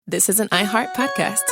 this is an iHeart podcast.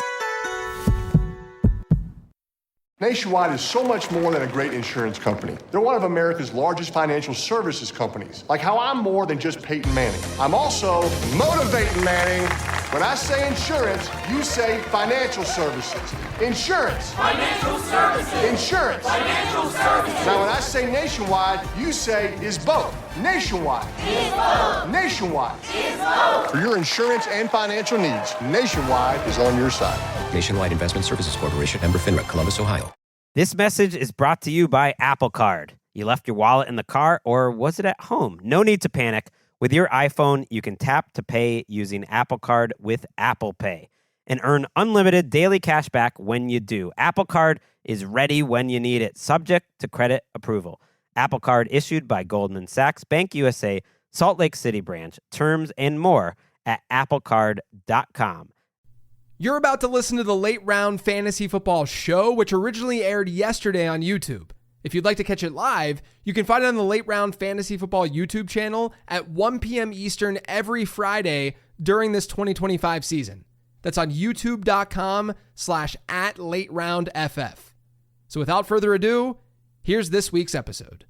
Nationwide is so much more than a great insurance company. They're one of America's largest financial services companies. Like how I'm more than just Peyton Manning. I'm also motivating Manning. When I say insurance, you say financial services. Insurance. Financial services. Insurance. Financial services. Now when I say nationwide, you say is both. Nationwide. Is both. Nationwide. Is both. For your insurance and financial needs, Nationwide is on your side. Nationwide Investment Services Corporation, member FINRA, Columbus, Ohio. This message is brought to you by Apple Card. You left your wallet in the car, or was it at home? No need to panic. With your iPhone, you can tap to pay using Apple Card with Apple Pay and earn unlimited daily cash back when you do. Apple Card is ready when you need it, subject to credit approval. Apple Card issued by Goldman Sachs, Bank USA, Salt Lake City branch. Terms and more at applecard.com. You're about to listen to the Late Round Fantasy Football Show, which originally aired yesterday on YouTube. If you'd like to catch it live, you can find it on the Late Round Fantasy Football YouTube channel at 1 p.m. Eastern every Friday during this 2025 season. That's on youtube.com/@LateRoundFF. So without further ado, here's this week's episode.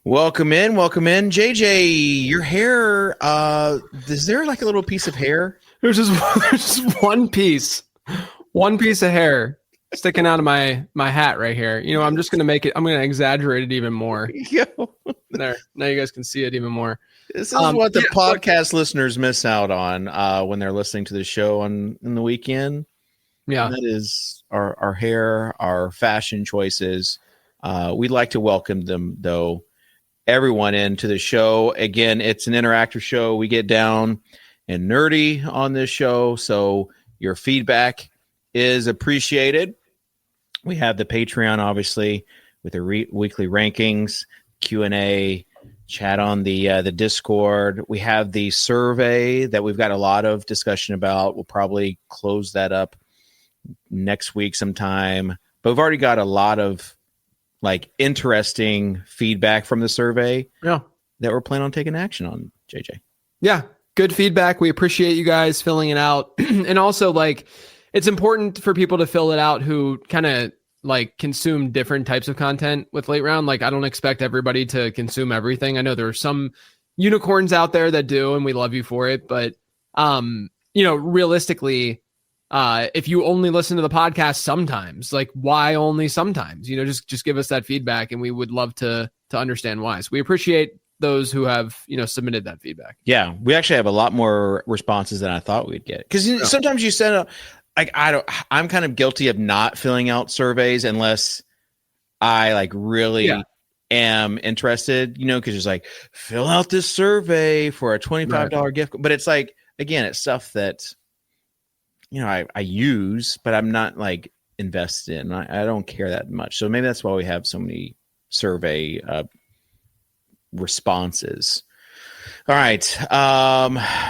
Welcome in. JJ, your hair, is there like a little piece of hair? There's just one piece of hair sticking out of my hat right here. You know, I'm just going to I'm going to exaggerate it even more. Yo. There. Now you guys can see it even more. This is what the podcast listeners miss out on when they're listening to the show in the weekend. Yeah. And that is our hair, our fashion choices. We'd like to welcome them, though. Everyone into the show. Again, it's an interactive show. We get down and nerdy on this show, so your feedback is appreciated. We have the Patreon, obviously, with the weekly rankings, Q&A, chat on the Discord. We have the survey that we've got a lot of discussion about. We'll probably close that up next week sometime, but we've already got a lot of interesting feedback from the survey that we're planning on taking action on, JJ. Yeah, good feedback. We appreciate you guys filling it out. And also, it's important for people to fill it out who kind of consume different types of content with Late Round. I don't expect everybody to consume everything. I know there are some unicorns out there that do, and we love you for it. But, realistically, if you only listen to the podcast sometimes, why only sometimes? Just give us that feedback, and we would love to understand why. So we appreciate those who have submitted that feedback. Yeah, we actually have a lot more responses than I thought we'd get, because sometimes you send I'm kind of guilty of not filling out surveys unless I really am interested. Because it's fill out this survey for a $25 gift, but it's again, it's stuff that I use, but I'm not invested in. I don't care that much. So maybe that's why we have so many survey responses. All right.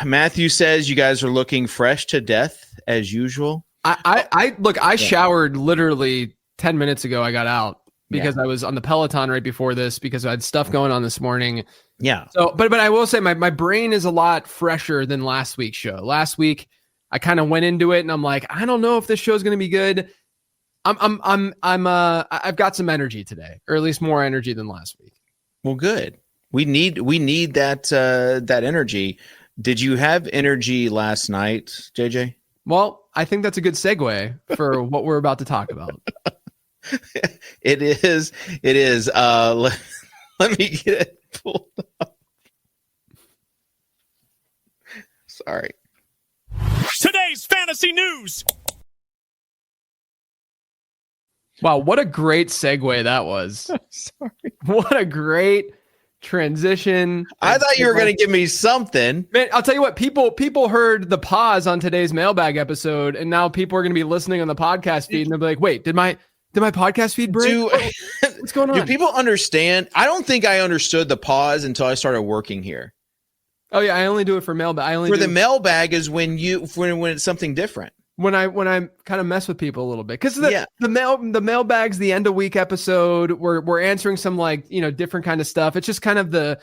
Matthew says you guys are looking fresh to death as usual. I showered literally 10 minutes ago. I got out because I was on the Peloton right before this because I had stuff going on this morning. Yeah. So, but I will say my brain is a lot fresher than last week's show. Last week, I kind of went into it and I'm like, I don't know if this show's going to be good. I've got some energy today, or at least more energy than last week. Well, good. We need that energy. Did you have energy last night, JJ? Well, I think that's a good segue for what we're about to talk about. It is. Let me get it pulled up. Sorry. Today's fantasy news. Wow, what a great segue that was. Sorry. What a great transition. I thought you were going to give me something. Man, I'll tell you what, people heard the pause on today's mailbag episode, and now people are going to be listening on the podcast feed, and they'll be like, wait, did my podcast feed break? What's going on? Do people understand? I don't think I understood the pause until I started working here. Oh yeah, I only do it for mailbag. The mailbag is when it's something different. when I kind of mess with people a little bit, because the Yeah. the mailbags, the end of week episode, we're answering some like different kind of stuff. It's just kind of the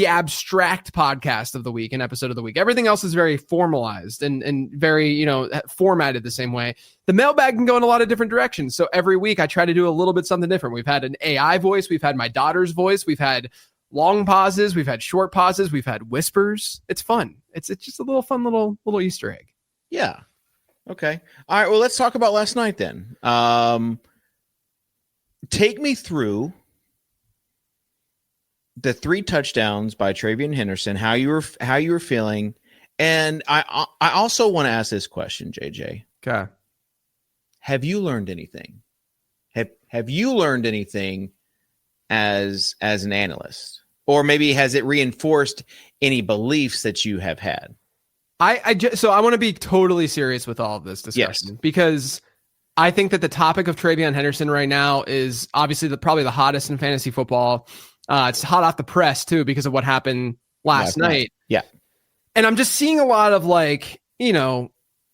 abstract podcast of the week and episode of the week. Everything else is very formalized and very formatted the same way. The mailbag can go in a lot of different directions. So every week I try to do a little bit something different. We've had an AI voice, we've had my daughter's voice, we've had long pauses, we've had short pauses, we've had whispers. It's fun. It's just a little fun little Easter egg. Yeah. Okay. All right. Well, let's talk about last night then. Take me through the 3 touchdowns by TreVeyon Henderson, how you were feeling. And I also want to ask this question, JJ. Okay. Have you learned anything? Have you learned anything as an analyst? Or maybe has it reinforced any beliefs that you have had? So I want to be totally serious with all of this discussion, because I think that the topic of TreVeyon Henderson right now is obviously probably the hottest in fantasy football. It's hot off the press too because of what happened last night. Yeah. And I'm just seeing a lot of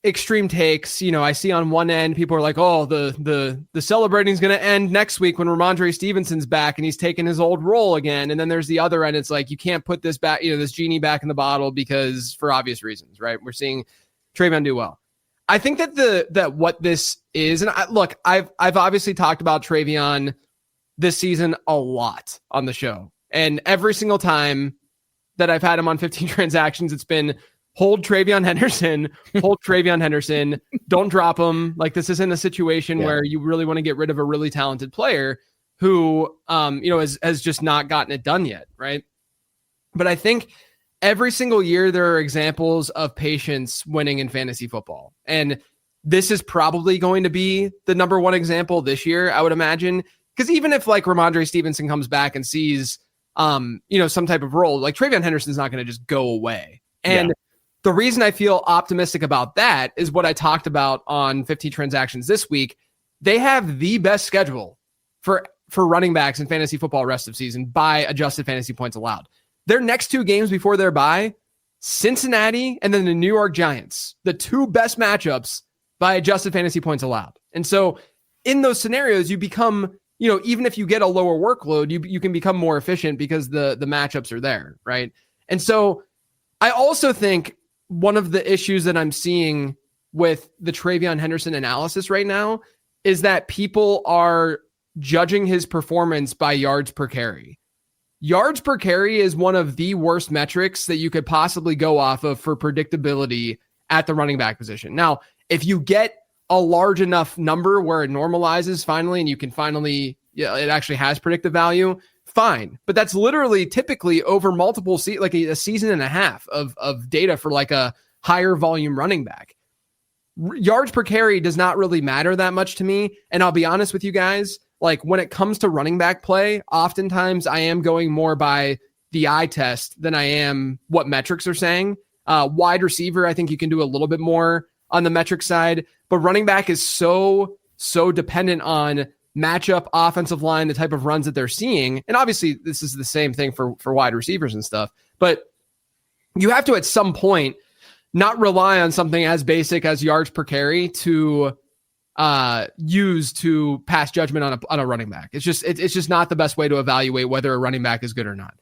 extreme takes. I see on one end, people are like, oh, the celebrating is going to end next week when Ramondre Stevenson's back and he's taking his old role again. And then there's the other end. It's like, you can't put this back, this genie back in the bottle because for obvious reasons, right? We're seeing TreVeyon do well. I think that what this is, and I've obviously talked about TreVeyon this season a lot on the show. And every single time that I've had him on 15 transactions, it's been hold TreVeyon Henderson, don't drop him. Like, this isn't a situation where you really want to get rid of a really talented player who, has just not gotten it done yet. Right. But I think every single year there are examples of patience winning in fantasy football. And this is probably going to be the number one example this year, I would imagine. Because even if Ramondre Stevenson comes back and sees, some type of role, TreVeyon Henderson's not going to just go away. And the reason I feel optimistic about that is what I talked about on 15 transactions this week. They have the best schedule for running backs in fantasy football rest of season by adjusted fantasy points allowed. Their next 2 games before their bye, Cincinnati and then the New York Giants, the 2 best matchups by adjusted fantasy points allowed. And so in those scenarios, you become, even if you get a lower workload, you can become more efficient because the matchups are there, right? And so I also think one of the issues that I'm seeing with the TreVeyon Henderson analysis right now is that people are judging his performance by yards per carry. Yards per carry is one of the worst metrics that you could possibly go off of for predictability at the running back position. Now, if you get a large enough number where it normalizes finally and you can finally, it actually has predictive value, fine. But that's literally typically over multiple a season and a half of data for a higher volume running back. Yards per carry does not really matter that much to me. And I'll be honest with you guys, when it comes to running back play, oftentimes I am going more by the eye test than I am what metrics are saying. Wide receiver, I think you can do a little bit more on the metric side, but running back is so dependent on matchup, offensive line, the type of runs that they're seeing. And obviously this is the same thing for wide receivers and stuff, but you have to at some point not rely on something as basic as yards per carry to use to pass judgment on a running back. It's just not the best way to evaluate whether a running back is good or not.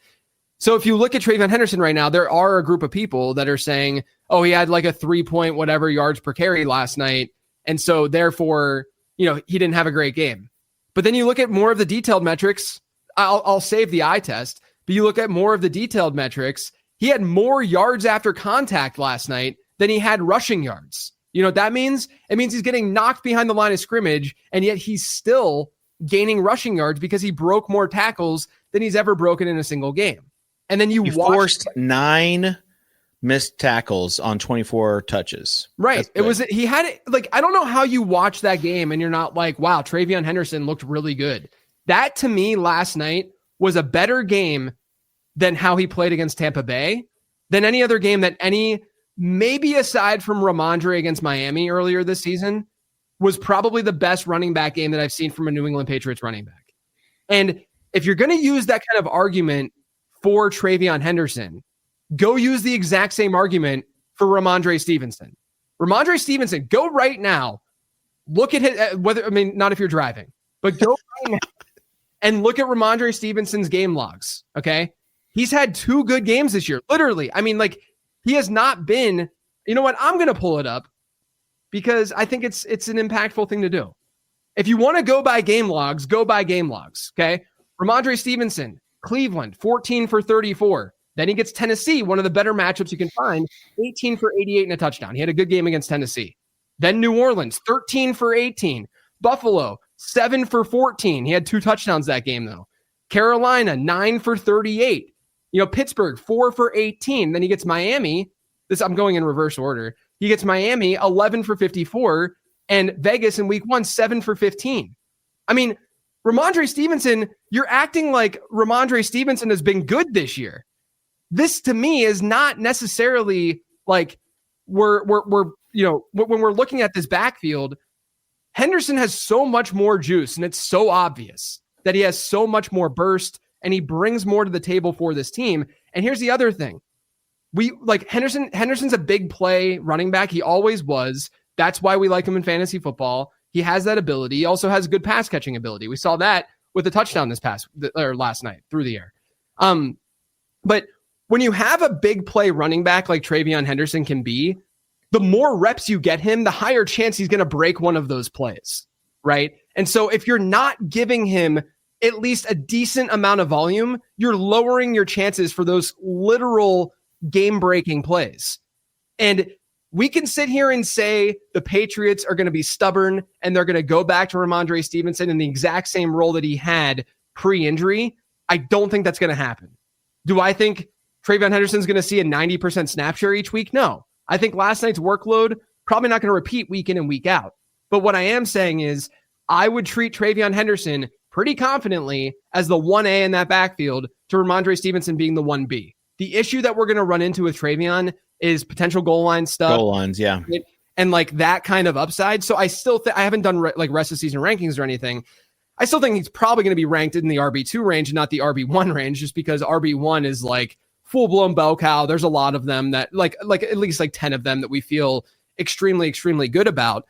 So if you look at TreVeyon Henderson right now, there are a group of people that are saying, oh, he had a 3-point whatever yards per carry last night, and so therefore, he didn't have a great game. But then you look at more of the detailed metrics. I'll save the eye test, but you look at more of the detailed metrics. He had more yards after contact last night than he had rushing yards. You know what that means? It means he's getting knocked behind the line of scrimmage, and yet he's still gaining rushing yards because he broke more tackles than he's ever broken in a single game. And then you forced 9 missed tackles on 24 touches. Right. He had it I don't know how you watch that game and you're not like, wow, TreVeyon Henderson looked really good. That to me last night was a better game than how he played against Tampa Bay, than any other game that maybe aside from Ramondre against Miami earlier this season, was probably the best running back game that I've seen from a New England Patriots running back. And if you're going to use that kind of argument for TreVeyon Henderson, go use the exact same argument for Ramondre Stevenson. Ramondre Stevenson, go right now. Look at his, not if you're driving, but go right now and look at Ramondre Stevenson's game logs. Okay. He's had 2 good games this year. Literally. I mean, like, he has not been, you know what? I'm going to pull it up because I think it's an impactful thing to do. If you want to go by game logs, go by game logs. Okay. Ramondre Stevenson, Cleveland, 14 for 34. Then he gets Tennessee, one of the better matchups you can find, 18 for 88 and a touchdown. He had a good game against Tennessee. Then New Orleans, 13 for 18. Buffalo, 7 for 14. He had 2 touchdowns that game, though. Carolina, 9 for 38. Pittsburgh, 4 for 18. Then he gets Miami. I'm going in reverse order. He gets Miami, 11 for 54. And Vegas in week 1, 7 for 15. I mean, Ramondre Stevenson, you're acting like Ramondre Stevenson has been good this year. This to me is not necessarily like we're when we're looking at this backfield, Henderson has so much more juice, and it's so obvious that he has so much more burst, and he brings more to the table for this team. And here's the other thing. We like Henderson's a big play running back. He always was. That's why we like him in fantasy football. He has that ability. He also has good pass catching ability. We saw that with the touchdown last night through the air. But when you have a big play running back like TreVeyon Henderson can be, the more reps you get him, the higher chance he's going to break one of those plays, right? And so if you're not giving him at least a decent amount of volume, you're lowering your chances for those literal game-breaking plays. And we can sit here and say the Patriots are going to be stubborn and they're going to go back to Ramondre Stevenson in the exact same role that he had pre-injury. I don't think that's going to happen. Do I think TreVeyon Henderson's going to see a 90% snap share each week? No. I think last night's workload probably not going to repeat week in and week out. But what I am saying is I would treat TreVeyon Henderson pretty confidently as the 1A in that backfield to Ramondre Stevenson being the 1B. The issue that we're going to run into with TreVeyon is potential goal line stuff. Goal lines, yeah. And like that kind of upside. So I still I haven't done like rest of season rankings or anything. I still think he's probably going to be ranked in the RB2 range and not the RB1 range, just because RB1 is like full-blown bell cow. There's a lot of them that like at least like 10 of them that we feel extremely, extremely good about.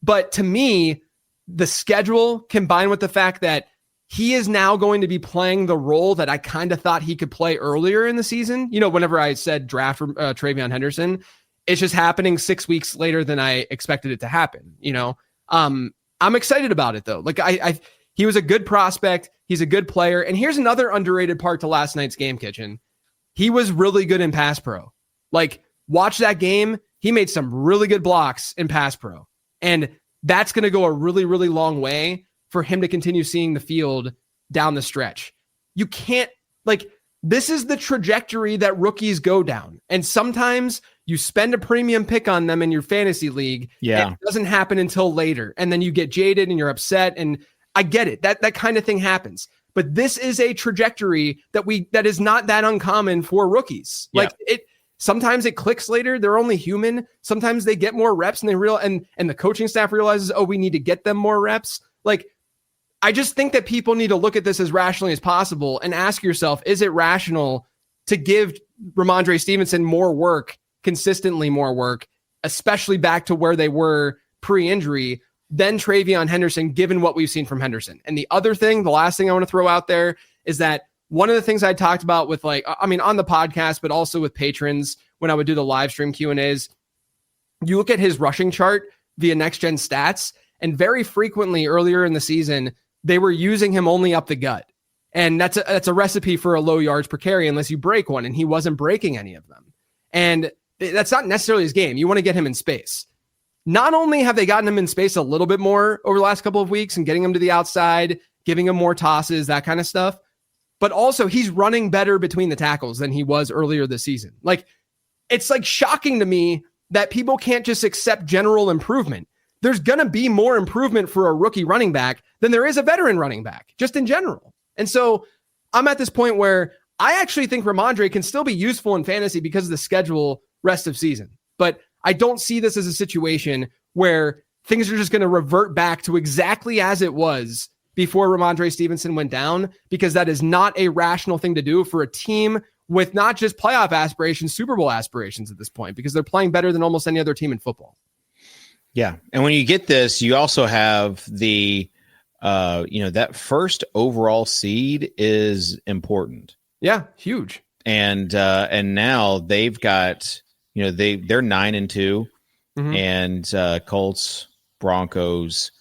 But to me, the schedule combined with the fact that he is now going to be playing the role that I kind of thought he could play earlier in the season. Whenever I said draft TreVeyon Henderson, it's just happening 6 weeks later than I expected it to happen. I'm excited about it though. Like he was a good prospect. He's a good player. And here's another underrated part to last night's game, Kitchen. He was really good in pass pro. Like, watch that game. He made some really good blocks in pass pro. And that's going to go a really, really long way for him to continue seeing the field down the stretch. You can't, this is the trajectory that rookies go down. And sometimes you spend a premium pick on them in your fantasy league. Yeah. And it doesn't happen until later. And then you get jaded and you're upset. And I get it. That kind of thing happens. But this is a trajectory that is not that uncommon for rookies. Yeah. Sometimes it clicks later. They're only human. Sometimes they get more reps and and the coaching staff realizes, we need to get them more reps. I just think that people need to look at this as rationally as possible and ask yourself, is it rational to give Ramondre Stevenson more work, consistently more work, especially back to where they were pre-injury, than TreVeyon Henderson, given what we've seen from Henderson? And the last thing I want to throw out there is that one of the things I talked about with on the podcast, but also with patrons when I would do the live stream Q&As, you look at his rushing chart via Next Gen Stats, and very frequently earlier in the season, they were using him only up the gut. And that's a recipe for a low yards per carry unless you break one, and he wasn't breaking any of them. And that's not necessarily his game. You want to get him in space. Not only have they gotten him in space a little bit more over the last couple of weeks and getting him to the outside, giving him more tosses, that kind of stuff, but also he's running better between the tackles than he was earlier this season. It's shocking to me that people can't just accept general improvement. There's going to be more improvement for a rookie running back than there is a veteran running back, just in general. And so I'm at this point where I actually think Ramondre can still be useful in fantasy because of the schedule rest of season. But I don't see this as a situation where things are just going to revert back to exactly as it was before Ramondre Stevenson went down, because that is not a rational thing to do for a team with not just playoff aspirations, Super Bowl aspirations at this point, because they're playing better than almost any other team in football. Yeah. And when you get this, you also have the, that first overall seed is important. Yeah, huge. And now they've got, they're 9-2, Mhm. and Colts, Broncos,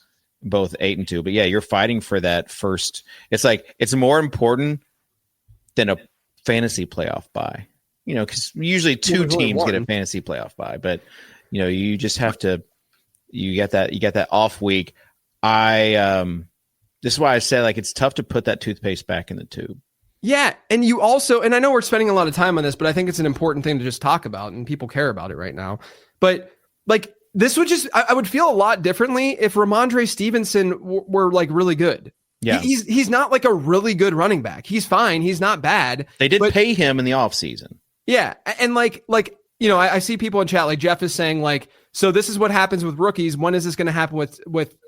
both 8-2. But yeah, you're fighting for that first. It's like it's more important than a fantasy playoff bye. Because usually two teams get a fantasy playoff bye, but you just have to. You get that off week. This is why I say like it's tough to put that toothpaste back in the tube. Yeah, and you also, and I know we're spending a lot of time on this, but I think it's an important thing to just talk about, and people care about it right now. But like this would just, I would feel a lot differently if Ramondre Stevenson were like really good. Yeah, he's not like a really good running back. He's fine. He's not bad. They did pay him in the offseason. Yeah, and I see people in chat like Jeff is saying like, so this is what happens with rookies. When is this going to happen with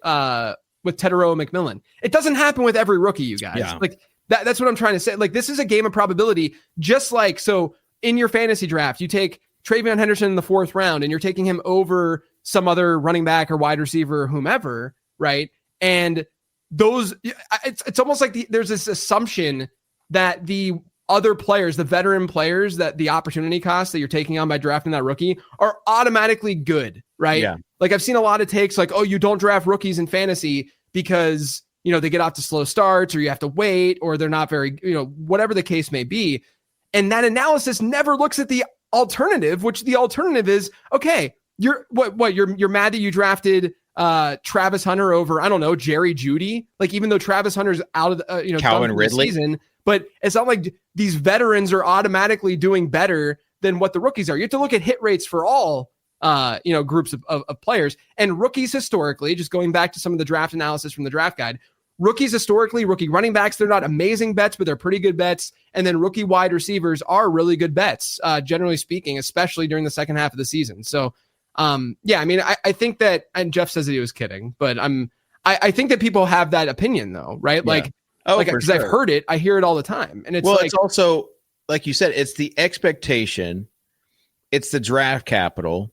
Teteroa McMillan? It doesn't happen with every rookie, you guys. Yeah. Like that's what I'm trying to say. Like this is a game of probability. Just like so in your fantasy draft, you take TreVeyon Henderson in the 4th round, and you're taking him over some other running back or wide receiver or whomever, right? And those, it's almost like there's this assumption that the other players, the veteran players, that the opportunity cost that you're taking on by drafting that rookie are automatically good, right? Yeah. Like I've seen a lot of takes like, oh, you don't draft rookies in fantasy because, they get off to slow starts or you have to wait or they're not very, whatever the case may be. And that analysis never looks at the alternative, which the alternative is, okay, you're mad that you drafted Travis Hunter over, I don't know, Jerry Jeudy. Like even though Travis Hunter's out of the, Calvin Ridley season, but it's not like these veterans are automatically doing better than what the rookies are. You have to look at hit rates for all, groups of players. And rookies historically, just going back to some of the draft analysis from the draft guide, rookies historically, rookie running backs, they're not amazing bets, but they're pretty good bets. And then rookie wide receivers are really good bets, generally speaking, especially during the second half of the season. So, I think that, and Jeff says that he was kidding, but I think that people have that opinion though, right? Yeah. Because I've heard it, I hear it all the time. And it's also, like you said, it's the expectation, it's the draft capital.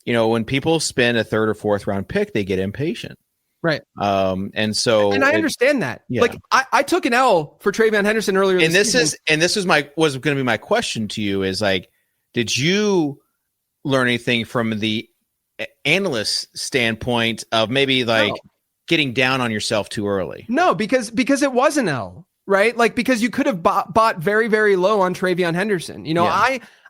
When people spend a 3rd or 4th round pick, they get impatient. Right. And I understand that. Yeah. Like I took an L for TreVeyon Henderson earlier. This was going to be my question to you is like, did you learn anything from the analyst standpoint of maybe like getting down on yourself too early? No, because it was an L, right? Like, because you could have bought very, very low on TreVeyon Henderson.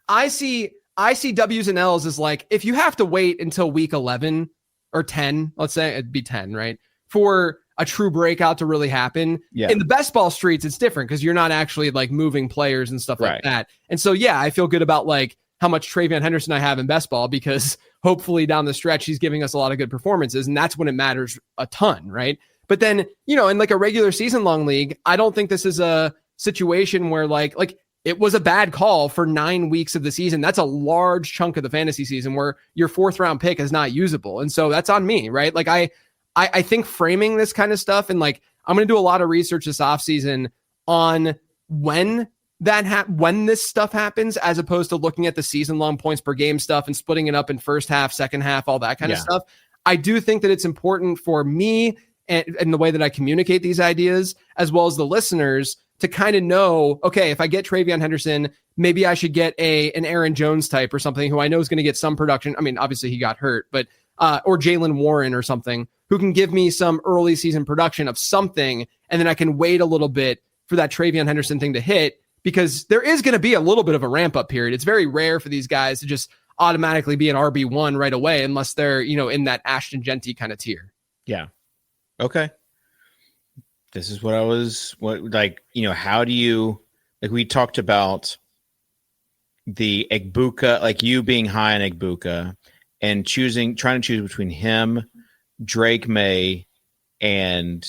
I see W's and L's as like, if you have to wait until week 11 or 10, let's say it'd be 10, right? For a true breakout to really happen. Yeah. In the best ball streets, it's different because you're not actually like moving players and stuff like that. And so, yeah, I feel good about like how much TreVeyon Henderson I have in best ball because hopefully down the stretch, he's giving us a lot of good performances. And that's when it matters a ton, right? But then, in like a regular season long league, I don't think this is a situation where like it was a bad call for 9 weeks of the season. That's a large chunk of the fantasy season where your 4th round pick is not usable. And so that's on me, right? Like I think framing this kind of stuff and like, I'm going to do a lot of research this offseason on when this stuff happens, as opposed to looking at the season long points per game stuff and splitting it up in first half, second half, all that kind of stuff. I do think that it's important for me and the way that I communicate these ideas, as well as the listeners, to kind of know, okay, if I get TreVeyon Henderson, maybe I should get an Aaron Jones type or something who I know is going to get some production. I mean, obviously he got hurt, but or Jaylen Warren or something who can give me some early season production of something, and then I can wait a little bit for that TreVeyon Henderson thing to hit, because there is going to be a little bit of a ramp up period. It's very rare for these guys to just automatically be an RB1 right away unless they're, in that Ashton Genty kind of tier. Yeah. Okay. This is what how do you, like we talked about the Egbuka, like you being high on Egbuka and trying to choose between him, Drake May, and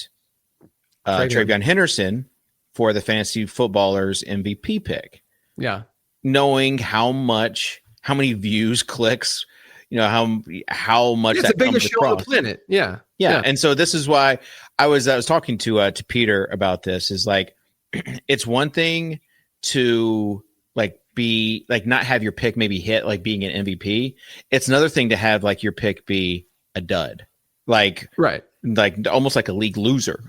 TreVeyon Henderson for the fantasy footballers MVP pick. Yeah. Knowing how many views, clicks, how much it's that the biggest comes show across. on the planet. Yeah. And so this is why I was talking to Peter about this, is like, it's one thing to like be like, not have your pick maybe hit like being an MVP. It's another thing to have like your pick be a dud, like almost like a league loser.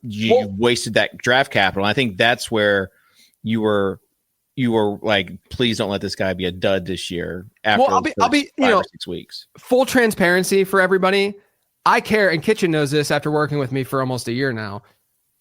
You wasted that draft capital. I think that's where you were like, please don't let this guy be a dud this year. After I'll be 5 or 6 weeks. Full transparency for everybody. I care, and Kitchen knows this after working with me for almost a year now.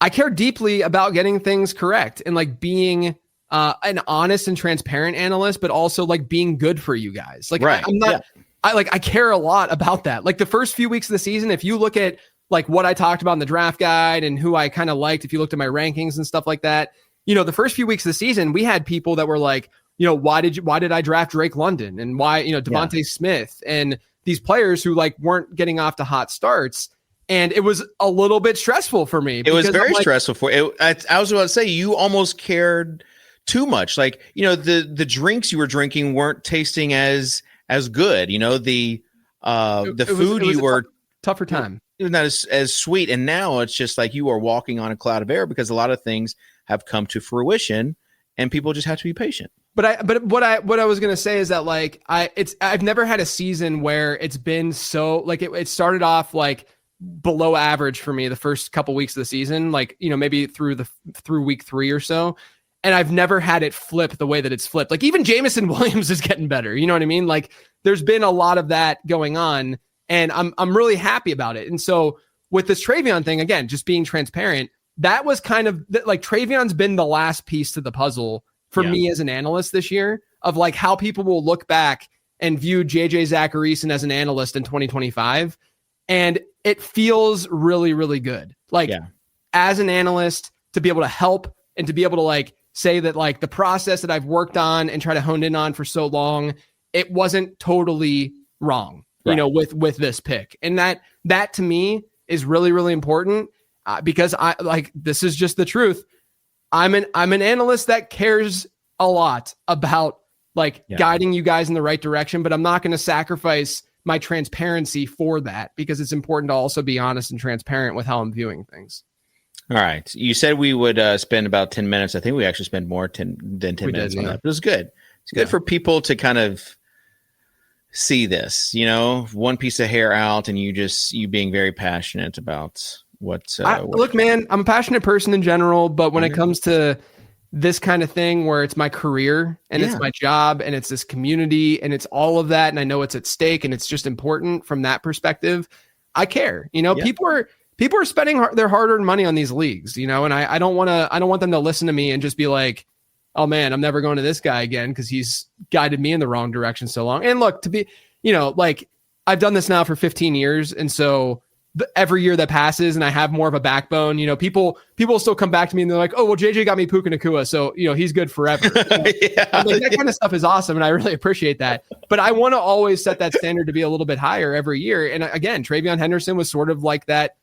I care deeply about getting things correct and like being an honest and transparent analyst, but also like being good for you guys. Like I'm not, I care a lot about that. Like the first few weeks of the season, if you look at like what I talked about in the draft guide and who I kind of liked, if you looked at my rankings and stuff like that, the first few weeks of the season, we had people that were like, why did I draft Drake London and why, Devontae Smith and these players who like weren't getting off to hot starts. And it was a little bit stressful for me. It was very stressful for it. I was about to say, you almost cared too much. Like, the drinks you were drinking weren't tasting as good. The food you were tougher time. It was not as sweet. And now it's just like you are walking on a cloud of air because a lot of things have come to fruition and people just have to be patient. But what I was gonna say is that like I've never had a season where it's been so like it started off like below average for me the first couple weeks of the season, like maybe through week 3 or so, and I've never had it flip the way that it's flipped. Like even Jameson Williams is getting better, you know what I mean? Like there's been a lot of that going on, and I'm really happy about it. And so with this TreVeyon thing, again, just being transparent, that was kind of like TreVeyon's been the last piece to the puzzle for me as an analyst this year, of like how people will look back and view JJ Zacharyson as an analyst in 2025. And it feels really, really good. Like as an analyst, to be able to help and to be able to like say that like the process that I've worked on and try to hone in on for so long, it wasn't totally wrong, with this pick. And that to me is really, really important because this is just the truth. I'm an analyst that cares a lot about guiding you guys in the right direction, but I'm not going to sacrifice my transparency for that because it's important to also be honest and transparent with how I'm viewing things. All right. You said we would spend about 10 minutes. I think we actually spent more than 10 minutes on that. But it was good. It's good for people to kind of see this, one piece of hair out and you being very passionate about look, man, I'm a passionate person in general, but when it comes to this kind of thing where it's my career and it's my job and it's this community and it's all of that, and I know it's at stake and it's just important from that perspective, I care. People are spending their hard-earned money on these leagues, and I don't want them to listen to me and just be like, oh man, I'm never going to this guy again because he's guided me in the wrong direction so long. And look, to be, I've done this now for 15 years, and so every year that passes and I have more of a backbone, people still come back to me and they're like, oh, well, JJ got me Puka Nacua, so, he's good forever. That kind of stuff is awesome. And I really appreciate that. But I want to always set that standard to be a little bit higher every year. And again, TreVeyon Henderson was sort of like that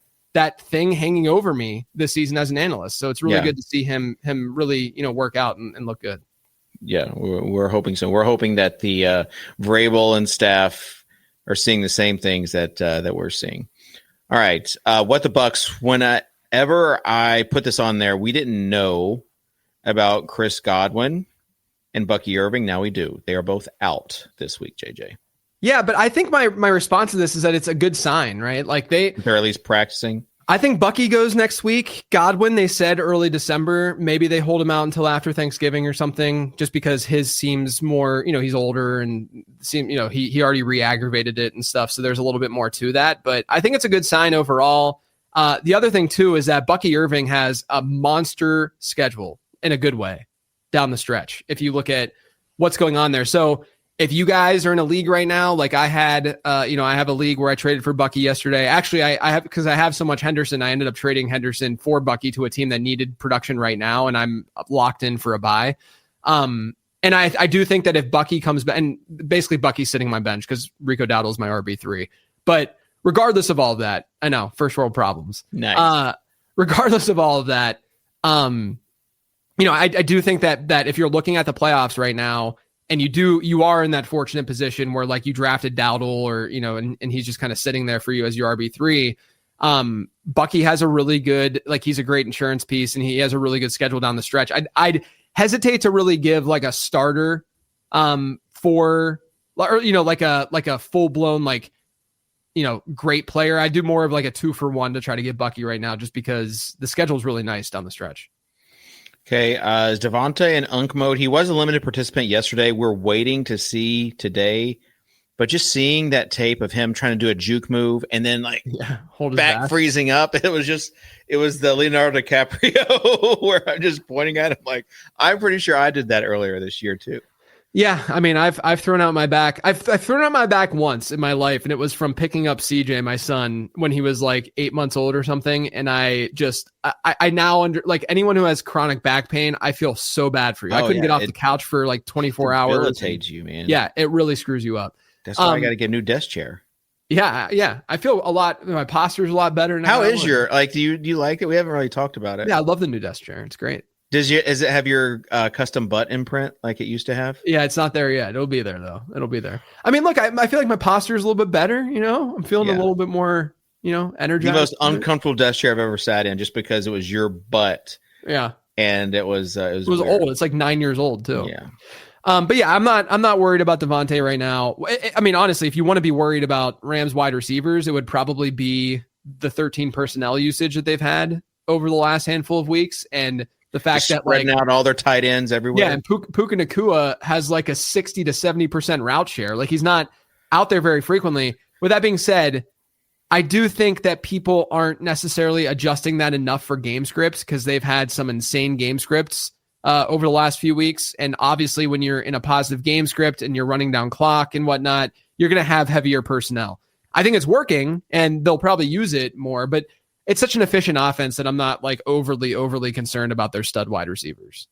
thing hanging over me this season as an analyst. So it's really good to see him really, work out and look good. Yeah, we're hoping so. We're hoping that the Vrabel and staff are seeing the same things that we're seeing. All right. What the Bucks, whenever I put this on there, we didn't know about Chris Godwin and Bucky Irving. Now we do. They are both out this week, JJ. Yeah, but I think my response to this is that it's a good sign, right? Like they're at least practicing. I think Bucky goes next week. Godwin, they said early December. Maybe they hold him out until after Thanksgiving or something, just because his seems more, he's older and he already re-aggravated it and stuff. So there's a little bit more to that, but I think it's a good sign overall. The other thing too is that Bucky Irving has a monster schedule in a good way down the stretch. If you look at what's going on there. So if you guys are in a league right now, like I had, I have a league where I traded for Bucky yesterday. Actually, I have, because I have so much Henderson, I ended up trading Henderson for Bucky to a team that needed production right now, and I'm locked in for a bye. And I do think that if Bucky comes back, and basically Bucky's sitting on my bench because Rico Dowdle's my RB3. But regardless of all of that, I know, first world problems. Nice. Regardless of all of that, I do think that if you're looking at the playoffs right now, and you are in that fortunate position where like you drafted Dowdle or, and he's just kind of sitting there for you as your RB3. Bucky has a really good, he's a great insurance piece and he has a really good schedule down the stretch. I'd hesitate to really give like a starter, for, or, like a full blown, great player. I do more of like a 2-for-1 to try to get Bucky right now, just because the schedule is really nice down the stretch. Okay, is Devontae in Unk mode? He was a limited participant yesterday. We're waiting to see today, but just seeing that tape of him trying to do a juke move and then hold his back freezing up. It was the Leonardo DiCaprio where I'm just pointing at him like, I'm pretty sure I did that earlier this year too. Yeah, I mean, I've thrown out my back. I've thrown out my back once in my life, and it was from picking up CJ, my son, when he was like 8 months old or something. And I now like anyone who has chronic back pain, I feel so bad for you. I couldn't get off the couch for like 24 hours. It debilitates you, man. Yeah, it really screws you up. That's why I got to get a new desk chair. Yeah. I feel a lot. My posture's a lot better now. How is your do you like it? We haven't really talked about it. Yeah, I love the new desk chair. It's great. Does it have your custom butt imprint like it used to have? Yeah, it's not there yet. It'll be there though. It'll be there. I mean, look, I feel like my posture is a little bit better. I'm feeling a little bit more, energized. The most uncomfortable desk chair I've ever sat in, just because it was your butt. Yeah, and it was old. It's like 9 years old too. Yeah. But yeah, I'm not worried about Devontae right now. I mean, honestly, if you want to be worried about Rams wide receivers, it would probably be the 13 personnel usage that they've had over the last handful of weeks, and the fact that spreading out all their tight ends everywhere. Yeah, and Puka Nacua has like a 60 to 70% route share. Like, he's not out there very frequently. With that being said, I do think that people aren't necessarily adjusting that enough for game scripts, because they've had some insane game scripts over the last few weeks. And obviously when you're in a positive game script and you're running down clock and whatnot, you're going to have heavier personnel. I think it's working and they'll probably use it more, but it's such an efficient offense that I'm not like overly concerned about their stud wide receivers.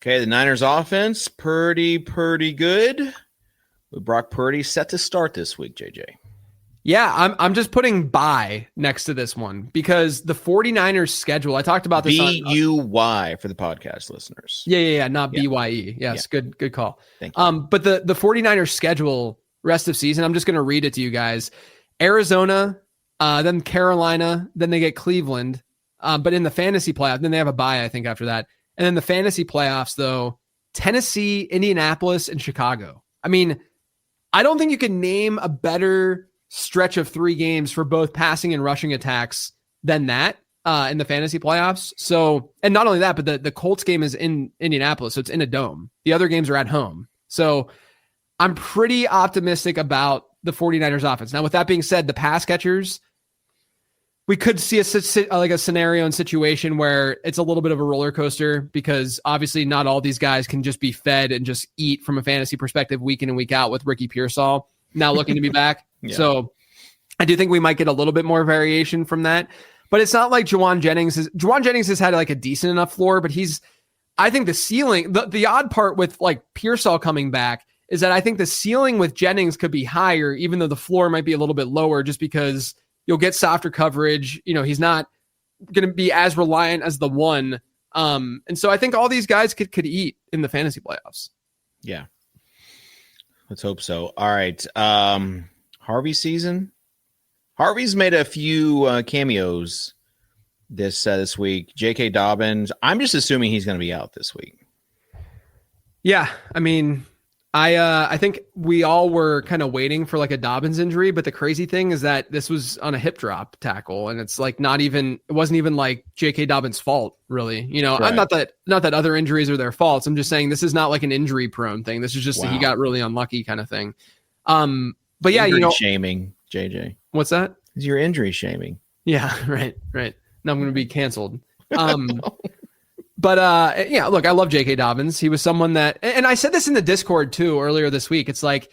Okay, the Niners offense, pretty good. With Brock Purdy set to start this week, JJ. Yeah, I'm just putting bye next to this one, because the 49ers schedule, I talked about this B-U-Y for the podcast listeners. Yeah, not B-Y-E. Yes, yeah. Good call. Thank you. But the 49ers schedule rest of season, I'm just going to read it to you guys. Arizona, then Carolina, then they get Cleveland. But in the fantasy playoff, then they have a bye, I think, after that. And then the fantasy playoffs, though, Tennessee, Indianapolis, and Chicago. I mean, I don't think you can name a better stretch of 3 games for both passing and rushing attacks than that in the fantasy playoffs. So, and not only that, but the Colts game is in Indianapolis, so it's in a dome. The other games are at home. So I'm pretty optimistic about the 49ers offense. Now, with that being said, the pass catchers, we could see a scenario and situation where it's a little bit of a roller coaster, because obviously not all these guys can just be fed and just eat from a fantasy perspective week in and week out, with Ricky Pearsall now looking to be back. Yeah. So I do think we might get a little bit more variation from that, but it's not like Juwan Jennings has had like a decent enough floor, but I think the ceiling, the odd part with like Pearsall coming back is that I think the ceiling with Jennings could be higher, even though the floor might be a little bit lower, just because you'll get softer coverage. He's not going to be as reliant as the one. And so I think all these guys could eat in the fantasy playoffs. Yeah. Let's hope so. All right. Harvey season. Harvey's made a few cameos this week. J.K. Dobbins. I'm just assuming he's going to be out this week. Yeah. I mean, I think we all were kind of waiting for like a Dobbins injury, but the crazy thing is that this was on a hip drop tackle, and it's like it wasn't even like J.K. Dobbins' fault, really. Right. I'm not that other injuries are their faults. I'm just saying this is not like an injury prone thing. This is just he got really unlucky kind of thing. But yeah, injury shaming, JJ. What's that? You're injury shaming. Yeah, right. Now I'm going to be canceled. But yeah, look, I love J.K. Dobbins. He was someone that, and I said this in the Discord too earlier this week. It's like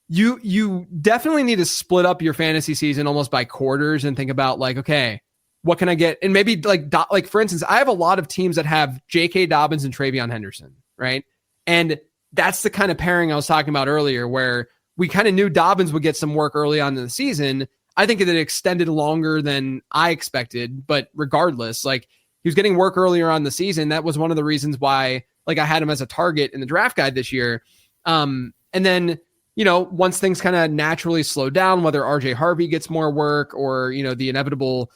you definitely need to split up your fantasy season almost by quarters and think about like, okay, what can I get? And maybe like for instance, I have a lot of teams that have J.K. Dobbins and TreVeyon Henderson, right? And that's the kind of pairing I was talking about earlier, where we kind of knew Dobbins would get some work early on in the season. I think that it extended longer than I expected, but regardless, like, he was getting work earlier on the season. That was one of the reasons why, like, I had him as a target in the draft guide this year. And then, once things kind of naturally slow down, whether RJ Harvey gets more work or, the inevitable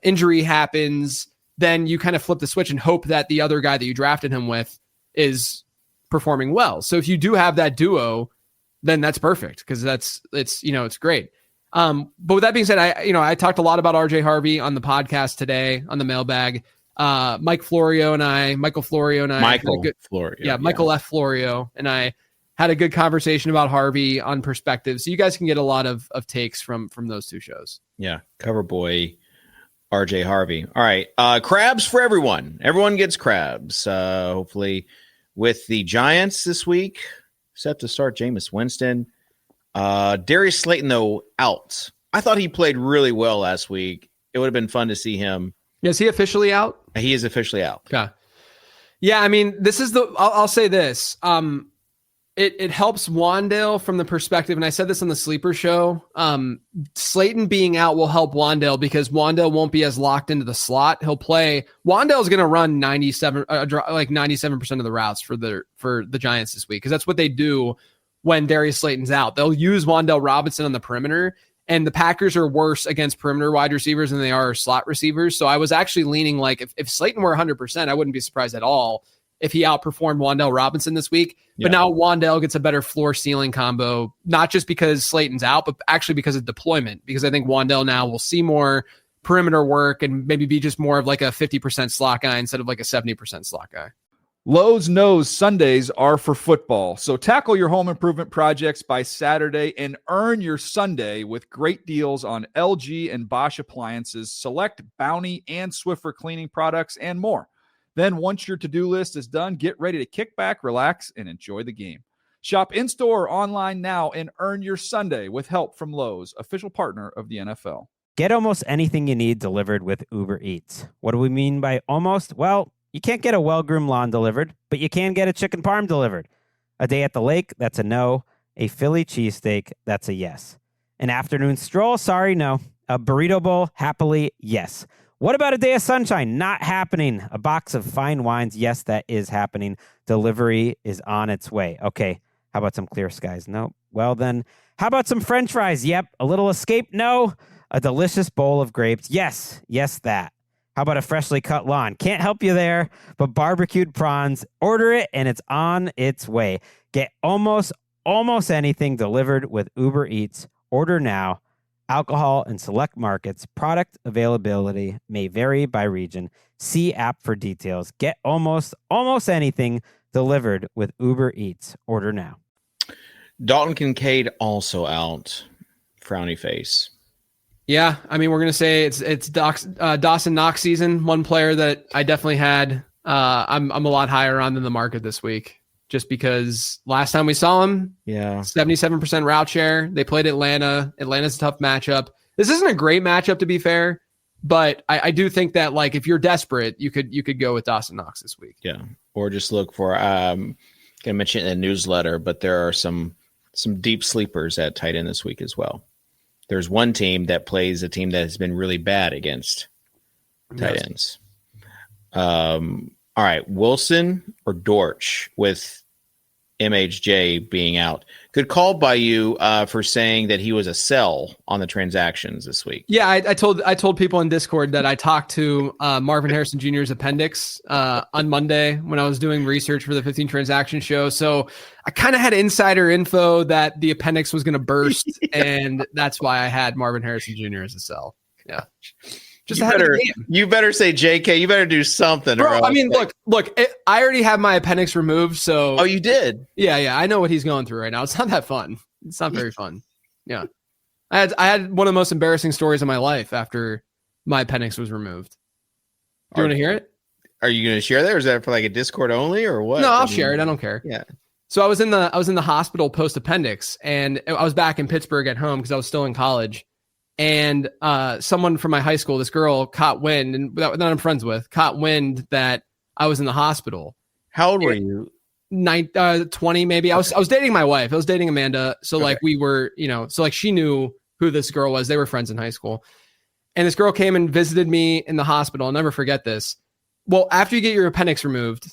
injury happens, then you kind of flip the switch and hope that the other guy that you drafted him with is performing well. So if you do have that duo, then that's perfect, because it's great. But with that being said, I talked a lot about RJ Harvey on the podcast today on the mailbag. Michael Florio and I, Michael F. Florio and I had a good conversation about Harvey on Perspective. So you guys can get a lot of takes from those two shows. Yeah. Cover boy, RJ Harvey. All right. Crabs for everyone. Everyone gets crabs. Hopefully with the Giants this week, set to start Jameis Winston. Darius Slayton, though, out. I thought he played really well last week. It would have been fun to see him. Is he officially out? He is officially out. Okay. Yeah, I mean, this is I'll say this. It helps Wandale from the perspective, and I said this on the Sleeper Show. Slayton being out will help Wandale because Wandale won't be as locked into the slot. He'll play. Wandale's going to run 97% of the routes for the Giants this week because that's what they do when Darius Slayton's out. They'll use Wandale Robinson on the perimeter, and the Packers are worse against perimeter wide receivers than they are slot receivers. So I was actually leaning like if Slayton were 100%, I wouldn't be surprised at all if he outperformed Wandale Robinson this week. But now Wandale gets a better floor ceiling combo, not just because Slayton's out, but actually because of deployment, because I think Wandale now will see more perimeter work and maybe be just more of like a 50% slot guy instead of like a 70% slot guy. Lowe's knows Sundays are for football, so tackle your home improvement projects by Saturday and earn your Sunday with great deals on LG and Bosch appliances, select Bounty and Swiffer cleaning products, and more. Then once your to-do list is done, get ready to kick back, relax, and enjoy the game. Shop in-store or online now and earn your Sunday with help from Lowe's, official partner of the NFL. Get almost anything you need delivered with Uber Eats. What do we mean by almost? Well, you can't get a well-groomed lawn delivered, but you can get a chicken parm delivered. A day at the lake, that's a no. A Philly cheesesteak, that's a yes. An afternoon stroll, sorry, no. A burrito bowl, happily, yes. What about a day of sunshine? Not happening. A box of fine wines, yes, that is happening. Delivery is on its way. Okay, how about some clear skies? No. Well then, how about some french fries? Yep. A little escape? No. A delicious bowl of grapes? Yes. Yes, that. How about a freshly cut lawn? Can't help you there, but barbecued prawns, order it and it's on its way. Get almost anything delivered with Uber Eats. Order now. Alcohol in select markets. Product availability may vary by region. See app for details. Get almost anything delivered with Uber Eats. Order now. Dalton Kincaid also out. Frowny face. Yeah, I mean, we're going to say it's Dawson Knox season. One player that I definitely had I'm a lot higher on than the market this week, just because last time we saw him, 77% route share. They played Atlanta. Atlanta's a tough matchup. This isn't a great matchup, to be fair, but I do think that, like, if you're desperate, you could go with Dawson Knox this week. Yeah, or just look for going to mention in the newsletter, but there are some deep sleepers at tight end this week as well. There's one team that plays a team that has been really bad against tight ends. All right, Wilson or Dortch with MHJ being out. Good call by you for saying that he was a sell on the transactions this week. Yeah, I told people in Discord that I talked to Marvin Harrison Jr.'s appendix on Monday when I was doing research for the 15 transaction show. So I kind of had insider info that the appendix was going to burst, and that's why I had Marvin Harrison Jr. as a sell. Yeah. You better say JK. You better do something. Bro, I mean, look. I already have my appendix removed, so. Oh, you did? Yeah. I know what he's going through right now. It's not that fun. It's not very fun. Yeah. I had one of the most embarrassing stories of my life after my appendix was removed. Do you want to hear it? Are you going to share that, or is that for like a Discord only, or what? No, I'll share it. I don't care. Yeah. So I was in the hospital post appendix, and I was back in Pittsburgh at home because I was still in college. And someone from my high school, this girl, caught wind, and that I'm friends with, caught wind that I was in the hospital. How old were you? 20 maybe. I was dating my wife. I was dating Amanda. So like we were, so like she knew who this girl was. They were friends in high school. And this girl came and visited me in the hospital. I'll never forget this. Well, after you get your appendix removed,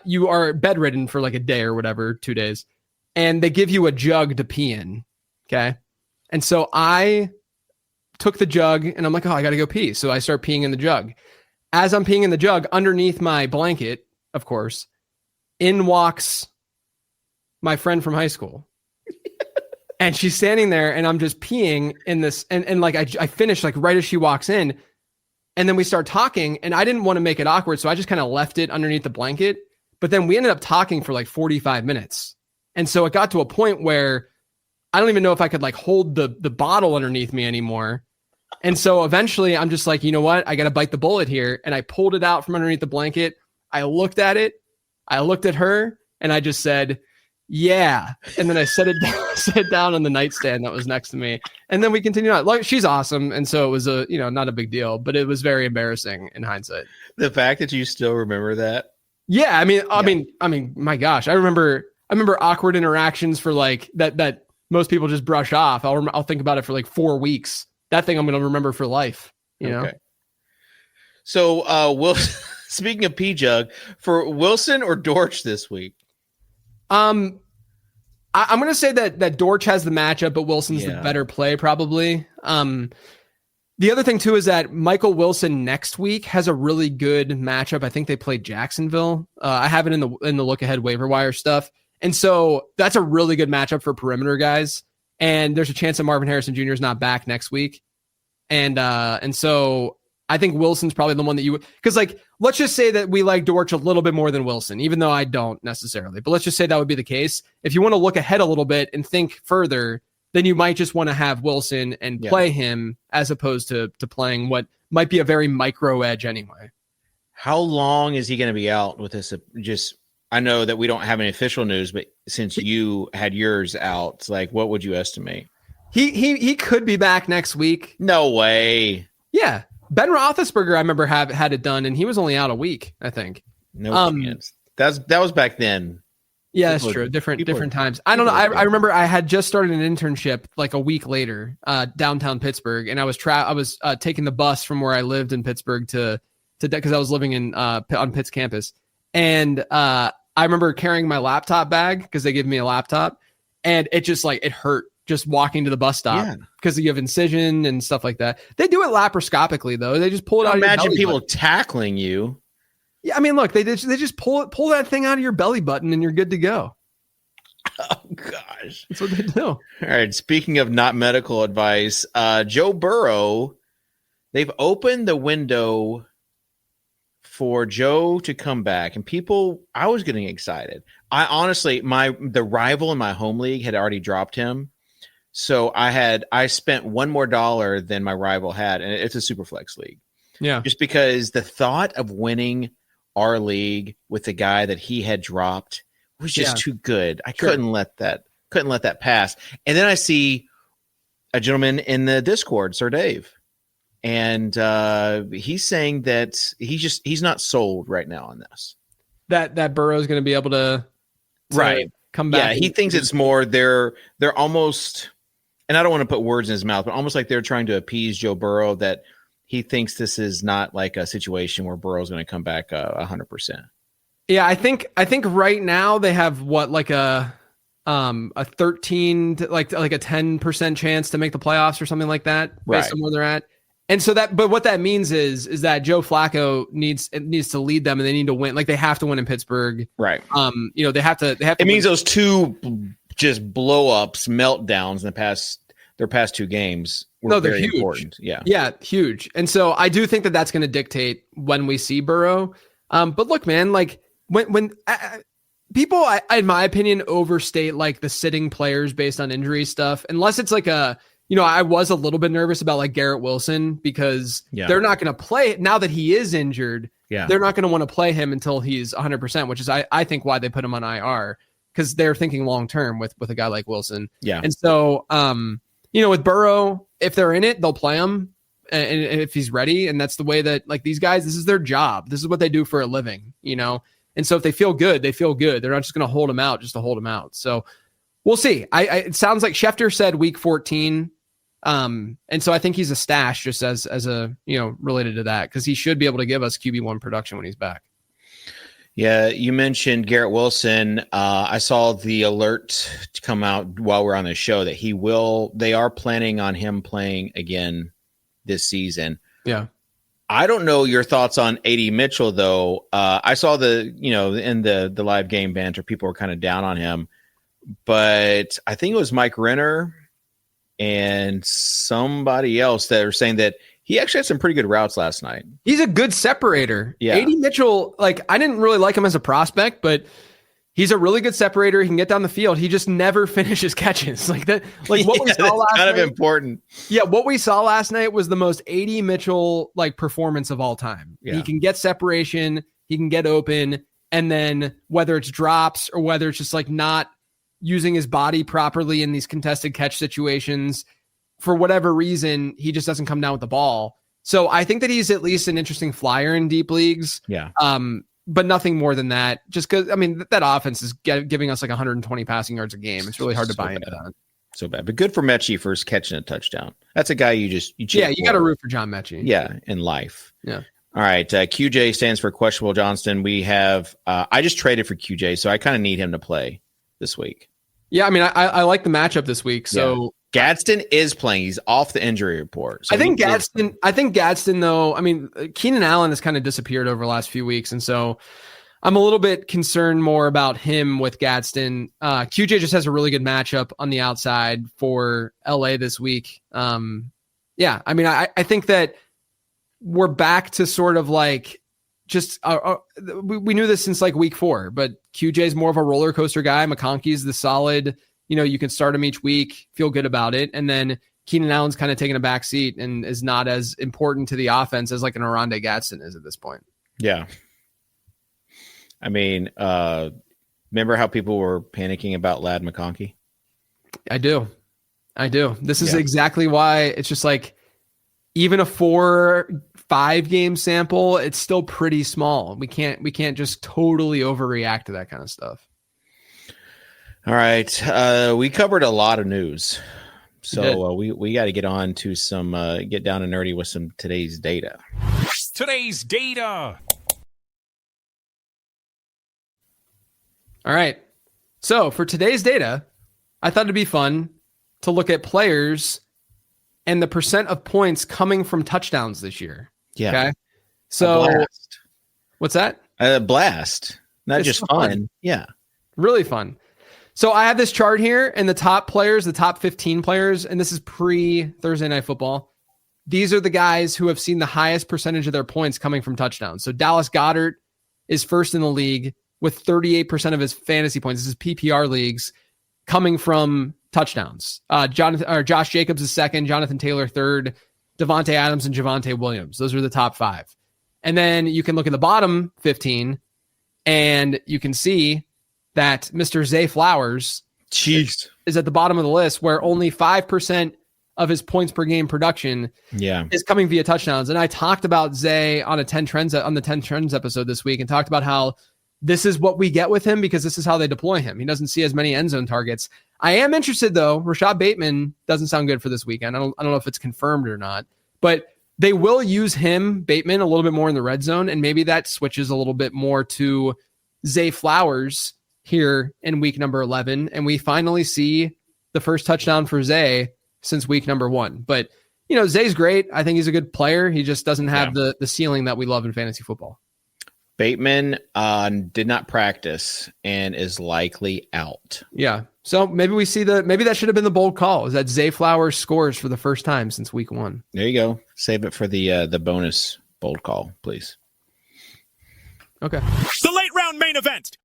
you are bedridden for like a day or whatever, 2 days. And they give you a jug to pee in. Okay. And so I took the jug and I'm like, oh, I got to go pee. So I start peeing in the jug. As I'm peeing in the jug, underneath my blanket, of course, in walks my friend from high school. And she's standing there, and I'm just peeing in this, and like I finished like right as she walks in, and then we start talking, and I didn't want to make it awkward, so I just kind of left it underneath the blanket. But then we ended up talking for like 45 minutes, and so it got to a point where I don't even know if I could like hold the bottle underneath me anymore. And so eventually, I'm just like, you know what? I got to bite the bullet here, and I pulled it out from underneath the blanket. I looked at it, I looked at her, and I just said, yeah. And then I set it down on the nightstand that was next to me. And then we continued on. Like, she's awesome. And so it was not a big deal, but it was very embarrassing in hindsight. The fact that you still remember that. Yeah. I mean, my gosh, I remember awkward interactions for like that most people just brush off. I'll think about it for like 4 weeks. That thing I'm going to remember for life, you know? So, speaking of P-Jug, for Wilson or Dortch this week? I'm going to say that Dortch has the matchup, but Wilson's the better play probably. The other thing too is that Michael Wilson next week has a really good matchup. I think they play Jacksonville. I have it in the look ahead waiver wire stuff. And so that's a really good matchup for perimeter guys. And there's a chance that Marvin Harrison Jr. is not back next week. And so I think Wilson's probably the one that because like, let's just say that we like Dortch a little bit more than Wilson, even though I don't necessarily, but let's just say that would be the case. If you want to look ahead a little bit and think further, then you might just want to have Wilson and play him as opposed to playing what might be a very micro edge anyway. How long is he going to be out with this? I know that we don't have any official news, but since you had yours out, like what would you estimate? He could be back next week. No way. Yeah. Ben Roethlisberger, I remember had it done, and he was only out a week, I think. No chance. That was back then. Yeah, that's true. Different times. I don't know. I remember I had just started an internship like a week later, downtown Pittsburgh, and I was taking the bus from where I lived in Pittsburgh to because I was living on Pitt's campus, and I remember carrying my laptop bag because they gave me a laptop, and it just like it hurt. Just walking to the bus stop because you have incision and stuff like that. They do it laparoscopically though. They just pull it out. Imagine people tackling you. Yeah, I mean, look, they just pull that thing out of your belly button and you're good to go. Oh gosh, that's what they do. All right. Speaking of not medical advice, Joe Burrow, they've opened the window for Joe to come back, and I was getting excited. I honestly, the rival in my home league had already dropped him. So I spent $1 more than my rival had, and it's a super flex league. Yeah. Just because the thought of winning our league with the guy that he had dropped was just too good. I couldn't let that pass. And then I see a gentleman in the Discord, Sir Dave, and he's saying that he's not sold right now on this. That Burrow's going to be able to come back. Yeah, he thinks it's more they're almost. And I don't want to put words in his mouth, but almost like they're trying to appease Joe Burrow that he thinks this is not like a situation where Burrow's going to come back 100%. Yeah, I think right now they have like a 13 like a 10% chance to make the playoffs or something like that based on where they're at. And so but what that means is that Joe Flacco needs to lead them, and they need to win. Like they have to win in Pittsburgh. Right. They have to. It means those two just blow ups, meltdowns in their past two games were they're very huge. important. Yeah, huge. And so I do think that that's going to dictate when we see Burrow. But look, man, like when people, in my opinion, overstate like the sitting players based on injury stuff, unless it's like I was a little bit nervous about like Garrett Wilson because they're not going to play now that he is injured. Yeah, they're not going to want to play him until he's 100%, which is I think why they put him on IR. Because they're thinking long term with a guy like Wilson. Yeah. And so, with Burrow, if they're in it, they'll play him and if he's ready. And that's the way that like these guys, this is their job. This is what they do for a living, And so if they feel good, they feel good. They're not just going to hold him out just to hold him out. So we'll see. It sounds like Schefter said week 14. And so I think he's a stash just as a, related to that, because he should be able to give us QB1 production when he's back. Yeah, you mentioned Garrett Wilson. I saw the alert to come out while we're on the show that they are planning on him playing again this season. Yeah. I don't know your thoughts on A.D. Mitchell, though. I saw in the live game banter, people were kind of down on him. but I think it was Mike Renner and somebody else that were saying that he actually had some pretty good routes last night. He's a good separator. Yeah. A.D. Mitchell, like, I didn't really like him as a prospect, but he's a really good separator. He can get down the field. He just never finishes catches like that. Like what we saw last kind night. Of important. Yeah, what we saw last night was the most A.D. Mitchell like performance of all time. Yeah. He can get separation, he can get open, and then whether it's drops or whether it's just like not using his body properly in these contested catch situations, for whatever reason, he just doesn't come down with the ball. So I think that he's at least an interesting flyer in deep leagues. Yeah. But nothing more than that. Just because, I mean, that offense is giving us like 120 passing yards a game. It's really hard to buy into that. So bad. But good for Mechie for catching a touchdown. That's a guy you got to root for John Mechie. Yeah, in life. Yeah. All right. QJ stands for questionable Johnston. We have, I just traded for QJ, so I kind of need him to play this week. Yeah, I mean, I like the matchup this week. So yeah. Gadsden is playing. He's off the injury report. So I think Gadsden, though, I mean, Keenan Allen has kind of disappeared over the last few weeks. And so I'm a little bit concerned more about him with Gadsden. QJ just has a really good matchup on the outside for LA this week. Yeah, I mean, I think that we're back to sort of like just we knew this since like week 4, but QJ is more of a roller coaster guy. McConkey's the solid, you can start him each week, feel good about it. And then Keenan Allen's kind of taking a back seat and is not as important to the offense as like an Oronde Gadsden is at this point. Yeah. I mean, remember how people were panicking about Ladd McConkey? I do. This is exactly why it's just like, even a 4-5 game sample, it's still pretty small. We can't just totally overreact to that kind of stuff. All right. We covered a lot of news. So we got to get on to some, get down and nerdy with some today's data. Today's data. All right. So for today's data, I thought it'd be fun to look at players and the percent of points coming from touchdowns this year. Yeah. Okay. So what's that? A blast. Not It's just so fun. Yeah. Really fun. So I have this chart here and the top players, the top 15 players, and this is pre-Thursday Night Football. These are the guys who have seen the highest percentage of their points coming from touchdowns. So Dallas Goedert is first in the league with 38% of his fantasy points. This is PPR leagues coming from touchdowns. Josh Jacobs is second, Jonathan Taylor third, Devontae Adams and Javonte Williams. Those are the top 5. And then you can look at the bottom 15 and you can see that Mr. Zay Flowers is at the bottom of the list, where only 5% of his points per game production is coming via touchdowns. And I talked about Zay on the 10 Trends episode this week and talked about how this is what we get with him because this is how they deploy him. He doesn't see as many end zone targets. I am interested, though. Rashad Bateman doesn't sound good for this weekend. I don't know if it's confirmed or not, but they will use Bateman, a little bit more in the red zone, and maybe that switches a little bit more to Zay Flowers here in week number 11, and we finally see the first touchdown for Zay since week number 1. But, Zay's great. I think he's a good player. He just doesn't have the ceiling that we love in fantasy football. Bateman did not practice and is likely out. Yeah. So maybe we see maybe that should have been the bold call, is that Zay Flowers scores for the first time since week 1. There you go. Save it for the bonus bold call, please. Okay. The late round main event.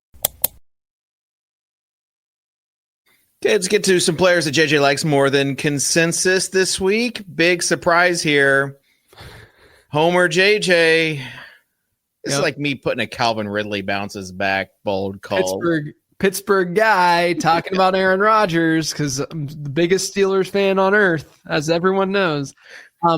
Okay, let's get to some players that JJ likes more than consensus this week. Big surprise here. Homer JJ. This is like me putting a Calvin Ridley bounces back bold call. Pittsburgh guy talking about Aaron Rodgers because I'm the biggest Steelers fan on earth, as everyone knows. I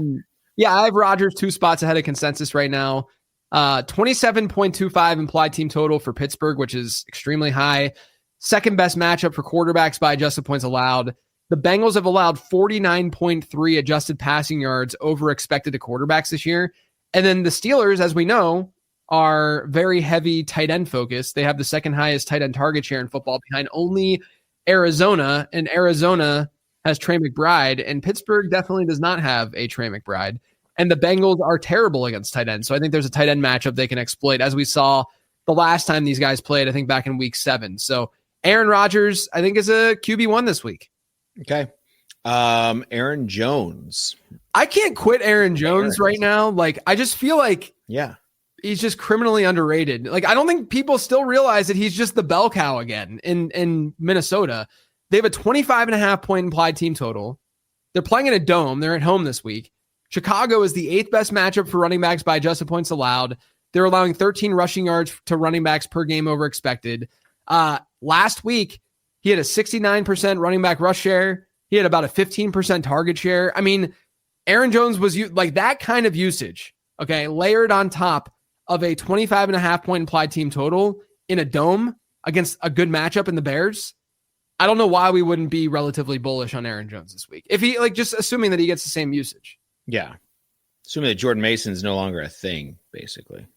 have Rodgers 2 spots ahead of consensus right now. 27.25 implied team total for Pittsburgh, which is extremely high. Second best matchup for quarterbacks by adjusted points allowed. The Bengals have allowed 49.3 adjusted passing yards over expected to quarterbacks this year. And then the Steelers, as we know, are very heavy tight end focused. They have the second highest tight end target share in football behind only Arizona, and Arizona has Trey McBride, and Pittsburgh definitely does not have a Trey McBride. And the Bengals are terrible against tight ends. So I think there's a tight end matchup they can exploit, as we saw the last time these guys played, I think back in week 7. So Aaron Rodgers, I think, is a QB1 this week. Okay. Aaron Jones. I can't quit Aaron Jones right now. Like, I just feel like he's just criminally underrated. Like, I don't think people still realize that he's just the bell cow again in Minnesota. They have a 25.5 point implied team total. They're playing in a dome. They're at home this week. Chicago is the 8th best matchup for running backs by adjusted points allowed. They're allowing 13 rushing yards to running backs per game over expected. Last week, he had a 69% running back rush share. He had about a 15% target share. I mean, Aaron Jones was like that kind of usage, okay, layered on top of a 25.5 point implied team total in a dome against a good matchup in the Bears. I don't know why we wouldn't be relatively bullish on Aaron Jones this week. If he, like, just assuming that he gets the same usage. Yeah. Assuming that Jordan Mason is no longer a thing, basically.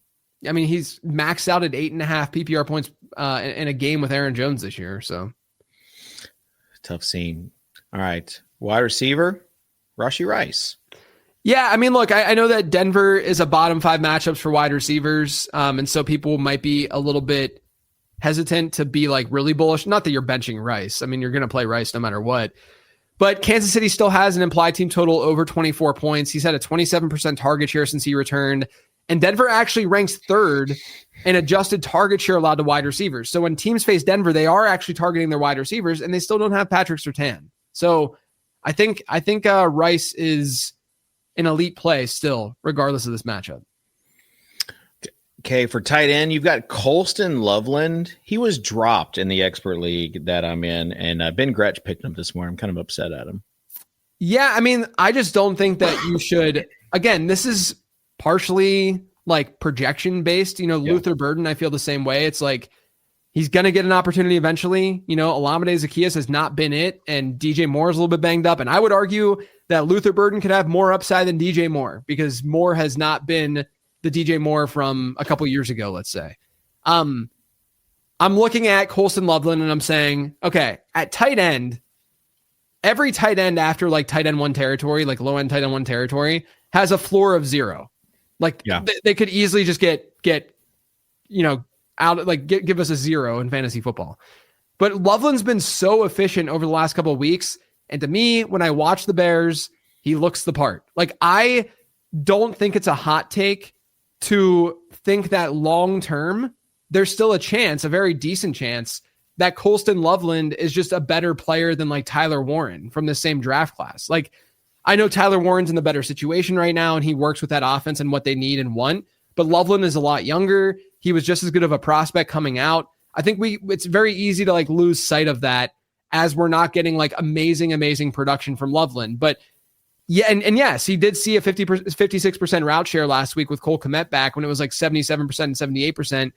I mean, he's maxed out at 8.5 PPR points in a game with Aaron Jones this year. So tough scene. All right. Wide receiver, Rashee Rice. Yeah, I mean, look, I know that Denver is a bottom 5 matchups for wide receivers. And so people might be a little bit hesitant to be like really bullish. Not that you're benching Rice. I mean, you're going to play Rice no matter what. But Kansas City still has an implied team total over 24 points. He's had a 27% target share since he returned. And Denver actually ranks 3rd in adjusted target share allowed to wide receivers. So when teams face Denver, they are actually targeting their wide receivers, and they still don't have Patrick Surtain. So I think Rice is an elite play still, regardless of this matchup. Okay, for tight end, you've got Colston Loveland. He was dropped in the expert league that I'm in, and Ben Gretsch picked him this morning. I'm kind of upset at him. Yeah, I mean, I just don't think that you should. Again, this is partially like projection based. Luther Burden, I feel the same way. It's like he's going to get an opportunity eventually. Olamide Zaccheaus has not been it, and DJ Moore is a little bit banged up. And I would argue that Luther Burden could have more upside than DJ Moore because Moore has not been the DJ Moore from a couple years ago, let's say. I'm looking at Colston Loveland and I'm saying, okay, at tight end, every tight end after like tight end 1 territory, like low end tight end 1 territory, has a floor of 0. Like they could easily just get out, like give us a 0 in fantasy football. But Loveland's been so efficient over the last couple of weeks. And to me, when I watch the Bears, he looks the part. Like, I don't think it's a hot take to think that long-term, there's still a chance, a very decent chance, that Colston Loveland is just a better player than like Tyler Warren from the same draft class. Like, I know Tyler Warren's in the better situation right now, and he works with that offense and what they need and want, but Loveland is a lot younger. He was just as good of a prospect coming out. I think it's very easy to like lose sight of that as we're not getting like amazing production from Loveland. But yeah, and yes, he did see a 56% route share last week with Cole Kmet back when it was like 77% and 78%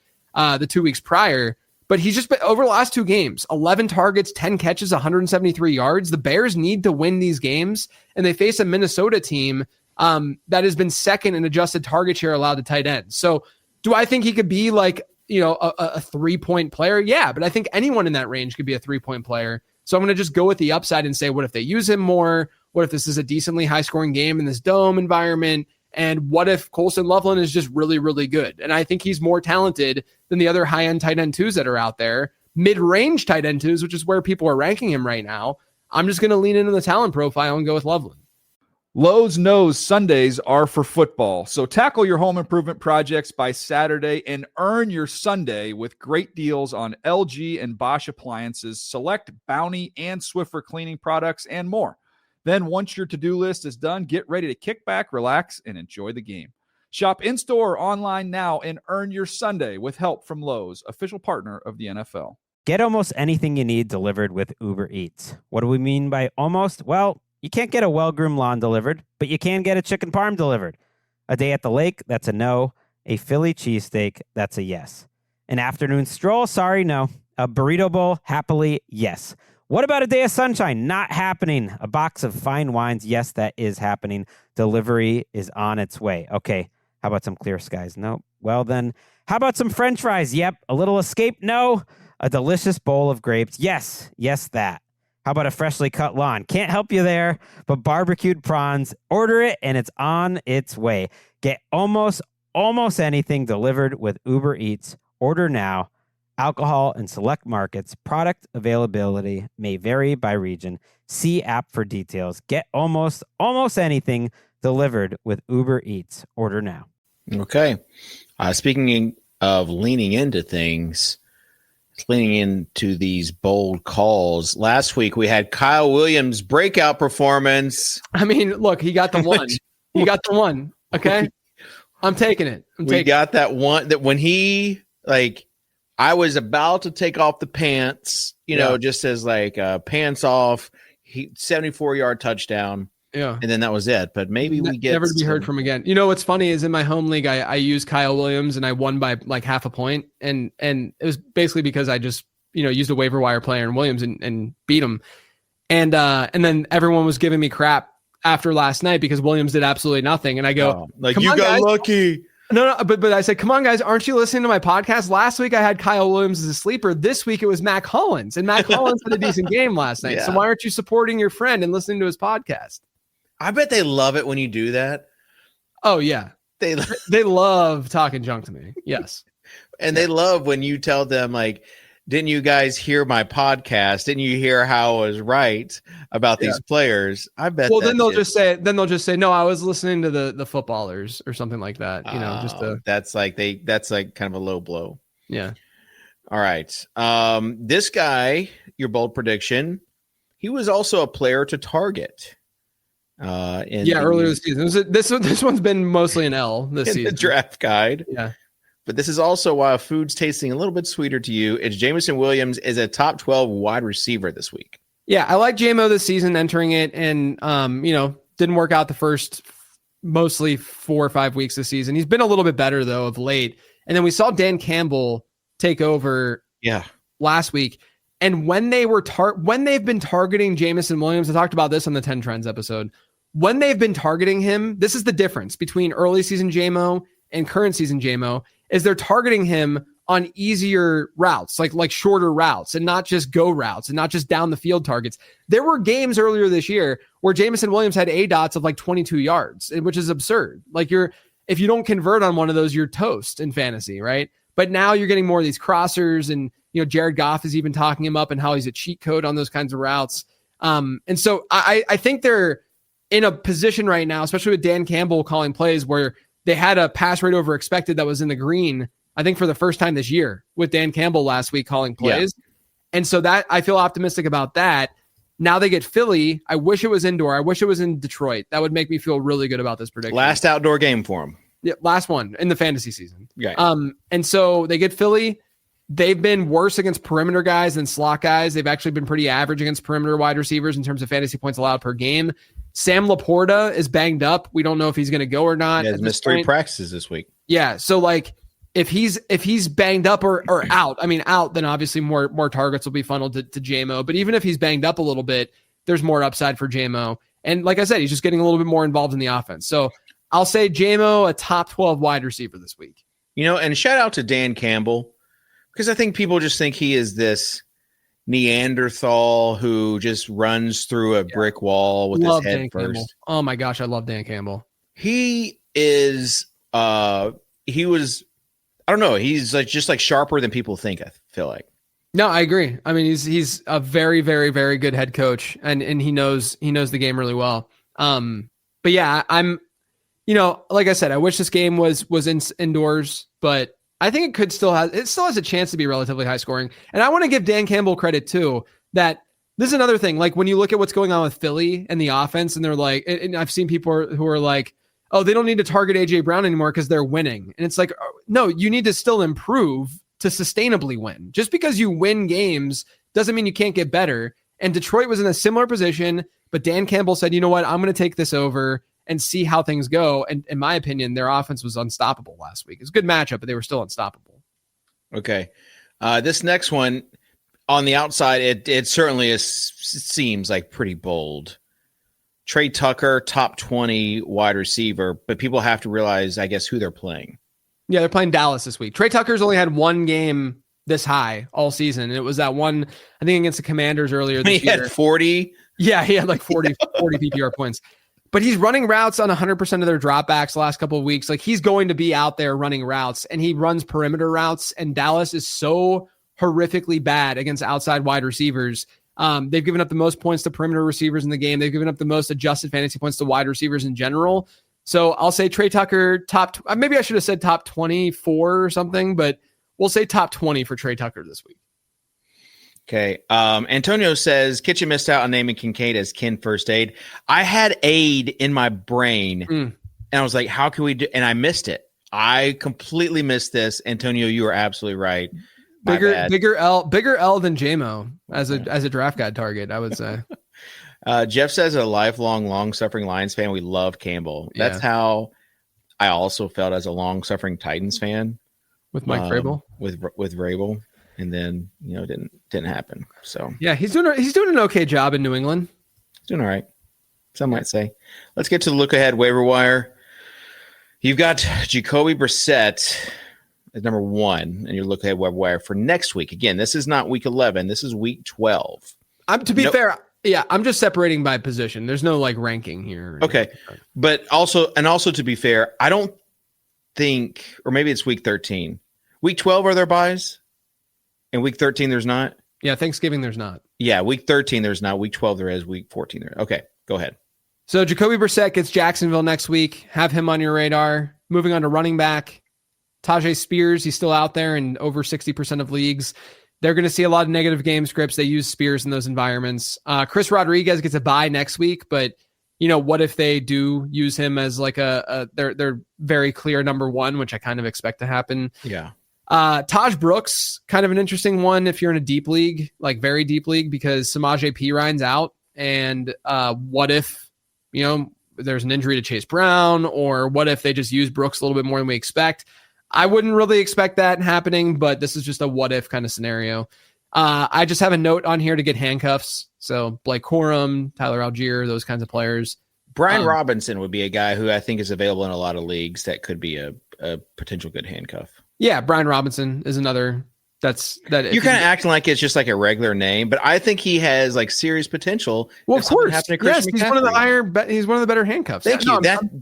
the 2 weeks prior. But he's just been over the last 2 games, 11 targets, 10 catches, 173 yards. The Bears need to win these games, and they face a Minnesota team that has been 2nd in adjusted target share allowed to tight ends. So do I think he could be like, a 3-point player? Yeah, but I think anyone in that range could be a 3-point player. So I'm going to just go with the upside and say, what if they use him more? What if this is a decently high-scoring game in this dome environment? And what if Colston Loveland is just really, really good? And I think he's more talented than the other high-end tight end 2s that are out there. Mid-range tight end 2s, which is where people are ranking him right now. I'm just going to lean into the talent profile and go with Loveland. Lowe's knows Sundays are for football, so tackle your home improvement projects by Saturday and earn your Sunday with great deals on LG and Bosch appliances, select Bounty and Swiffer cleaning products, and more. Then once your to-do list is done, get ready to kick back, relax, and enjoy the game. Shop in-store or online now and earn your Sunday with help from Lowe's, official partner of the NFL. Get almost anything you need delivered with Uber Eats. What do we mean by almost? Well, you can't get a well-groomed lawn delivered, but you can get a chicken parm delivered. A day at the lake, that's a no. A Philly cheesesteak, that's a yes. An afternoon stroll, sorry, no. A burrito bowl, happily, yes. What about a day of sunshine? Not happening. A box of fine wines, yes, that is happening. Delivery is on its way. Okay, how about some clear skies? No. Well then, how about some french fries? Yep. A little escape? No. A delicious bowl of grapes? Yes, that. How about a freshly cut lawn? Can't help you there, but barbecued prawns, order it and it's on its way. Get almost anything delivered with Uber Eats. Order now alcohol in select markets. Product availability may vary by region. See app for details. Get almost anything delivered with Uber Eats. Order now. Okay. Speaking of leaning into things, leaning into these bold calls. Last week we had Kyle Williams' breakout performance. I mean, look, he got the one. He got the one. Okay. I'm taking it. We got that one that when he I was about to take off the pants, just as pants off, 74-yard touchdown. Yeah. And then that was it. But maybe we get never to be heard from again. You know what's funny is in my home league, I used Kyle Williams and I won by like half a point. And it was basically because I just, used a waiver wire player in Williams and beat him. And then everyone was giving me crap after last night because Williams did absolutely nothing. And I go, you got lucky. No, but I said, come on, guys, aren't you listening to my podcast? Last week I had Kyle Williams as a sleeper. This week it was Mac Hollins, and Mac Hollins had a decent game last night. Yeah. So why aren't you supporting your friend and listening to his podcast? I bet they love it when you do that. Oh yeah, they love talking junk to me. Yes, and they love when you tell them didn't you guys hear my podcast? Didn't you hear how I was right about these players? I bet. Well, then they'll just say, no, I was listening to the footballers or something like that. That's kind of a low blow. Yeah. All right. This guy, your bold prediction, he was also a player to target. Earlier this season. This one's been mostly an L this season. The draft guide. Yeah. But this is also why food's tasting a little bit sweeter to you. It's Jameson Williams is a top 12 wide receiver this week. Yeah, I like JMO this season entering it, and didn't work out the first mostly 4 or 5 weeks this season. He's been a little bit better though of late. And then we saw Dan Campbell take over last week. And when they've been targeting Jameson Williams, I talked about this on the 10 Trends episode. When they've been targeting him, this is the difference between early season JMO and current season JMO, is they're targeting him on easier routes, like shorter routes and not just go routes and not just down the field targets. There were games earlier this year where Jameson Williams had ADOTs of 22 yards, which is absurd. If you don't convert on one of those, you're toast in fantasy, right? But now you're getting more of these crossers, and Jared Goff is even talking him up and how he's a cheat code on those kinds of routes. And so I think they're in a position right now, especially with Dan Campbell calling plays, where they had a pass rate over expected that was in the green, I think for the first time this year, with Dan Campbell last week calling plays. Yeah. And so that I feel optimistic about that. Now they get Philly. I wish it was indoor. I wish it was in Detroit. That would make me feel really good about this prediction. Last outdoor game for them. Yeah, last one in the fantasy season. Yeah. And so they get Philly. They've been worse against perimeter guys than slot guys. They've actually been pretty average against perimeter wide receivers in terms of fantasy points allowed per game. Sam Laporta is banged up. We don't know if he's going to go or not. He has missed 3 practices this week. Yeah. So if he's banged up or out, then obviously more targets will be funneled to JMO. But even if he's banged up a little bit, there's more upside for JMO. And like I said, he's just getting a little bit more involved in the offense. So I'll say JMO, a top 12 wide receiver this week. And shout out to Dan Campbell, because I think people just think he is this Neanderthal who just runs through a brick wall with his head Dan first. Campbell. Oh my gosh, I love Dan Campbell. He is I don't know, he's just sharper than people think, I feel like. No, I agree. He's a very, very, very good head coach, and he knows the game really well. But yeah, I'm like I said, I wish this game was indoors, but I think it still has a chance to be relatively high scoring. And I want to give Dan Campbell credit too, that this is another thing. When you look at what's going on with Philly and the offense, and they're and I've seen people who are like, oh, they don't need to target AJ Brown anymore because they're winning. And it's no, you need to still improve to sustainably win. Just because you win games doesn't mean you can't get better. And Detroit was in a similar position, but Dan Campbell said, you know what, I'm going to take this over and see how things go. And in my opinion, their offense was unstoppable last week. It's a good matchup, but they were still unstoppable. Okay. This next one, on the outside, it certainly seems like pretty bold. Trey Tucker, top 20 wide receiver, but people have to realize, I guess, who they're playing. Yeah, they're playing Dallas this week. Trey Tucker's only had one game this high all season. And it was that one, I think, against the Commanders earlier this year. He had 40. Yeah, he had 40 PPR points. But he's running routes on 100% of their dropbacks the last couple of weeks. He's going to be out there running routes, and he runs perimeter routes. And Dallas is so horrifically bad against outside wide receivers. They've given up the most points to perimeter receivers in the game. They've given up the most adjusted fantasy points to wide receivers in general. So I'll say Trey Tucker maybe I should have said top 24 or something, but we'll say top 20 for Trey Tucker this week. Okay. Antonio says Kitchen missed out on naming Kincaid as Ken First Aid. I had aid in my brain and I was like, how can we do? And I missed it. I completely missed this. Antonio, you are absolutely right. Bigger L than JMO as a draft guide target, I would say. Jeff says a lifelong, long-suffering Lions fan. We love Campbell. That's how I also felt as a long-suffering Titans fan with Mike Vrabel. With Vrabel, and then didn't happen. So yeah, he's doing an okay job in New England. He's doing all right. Some might say. Let's get to the look ahead waiver wire. You've got Jacoby Brissett as number 1, and your look ahead waiver wire for next week. Again, this is not week 11. This is week 12. To be fair. Yeah, I'm just separating by position. There's no ranking here. Okay. But also to be fair, I don't think, or maybe it's week 13. Week 12 are there buys? And week 13 there's not? Yeah, Thanksgiving there's not. Yeah, week 13 there's not. Week 12 there is. Week 14 there. Okay, go ahead. So Jacoby Brissett gets Jacksonville next week. Have him on your radar. Moving on to running back. Tajay Spears, he's still out there in over 60% of leagues. They're going to see a lot of negative game scripts. They use Spears in those environments. Chris Rodriguez gets a bye next week, but what if they do use him as their very clear number 1, which I kind of expect to happen. Yeah. Taj Brooks, kind of an interesting one if you're in a deep league, very deep league, because Samaje Perine's out. And what if, there's an injury to Chase Brown, or what if they just use Brooks a little bit more than we expect? I wouldn't really expect that happening, but this is just a what if kind of scenario. I just have a note on here to get handcuffs. So Blake Corum, Tyler Algier, those kinds of players. Brian Robinson would be a guy who I think is available in a lot of leagues that could be a potential good handcuff. Yeah, Brian Robinson is another. You're kind of acting like it's just like a regular name, but I think he has serious potential. Well, of course, yes, he's one of the better handcuffs. Thank you.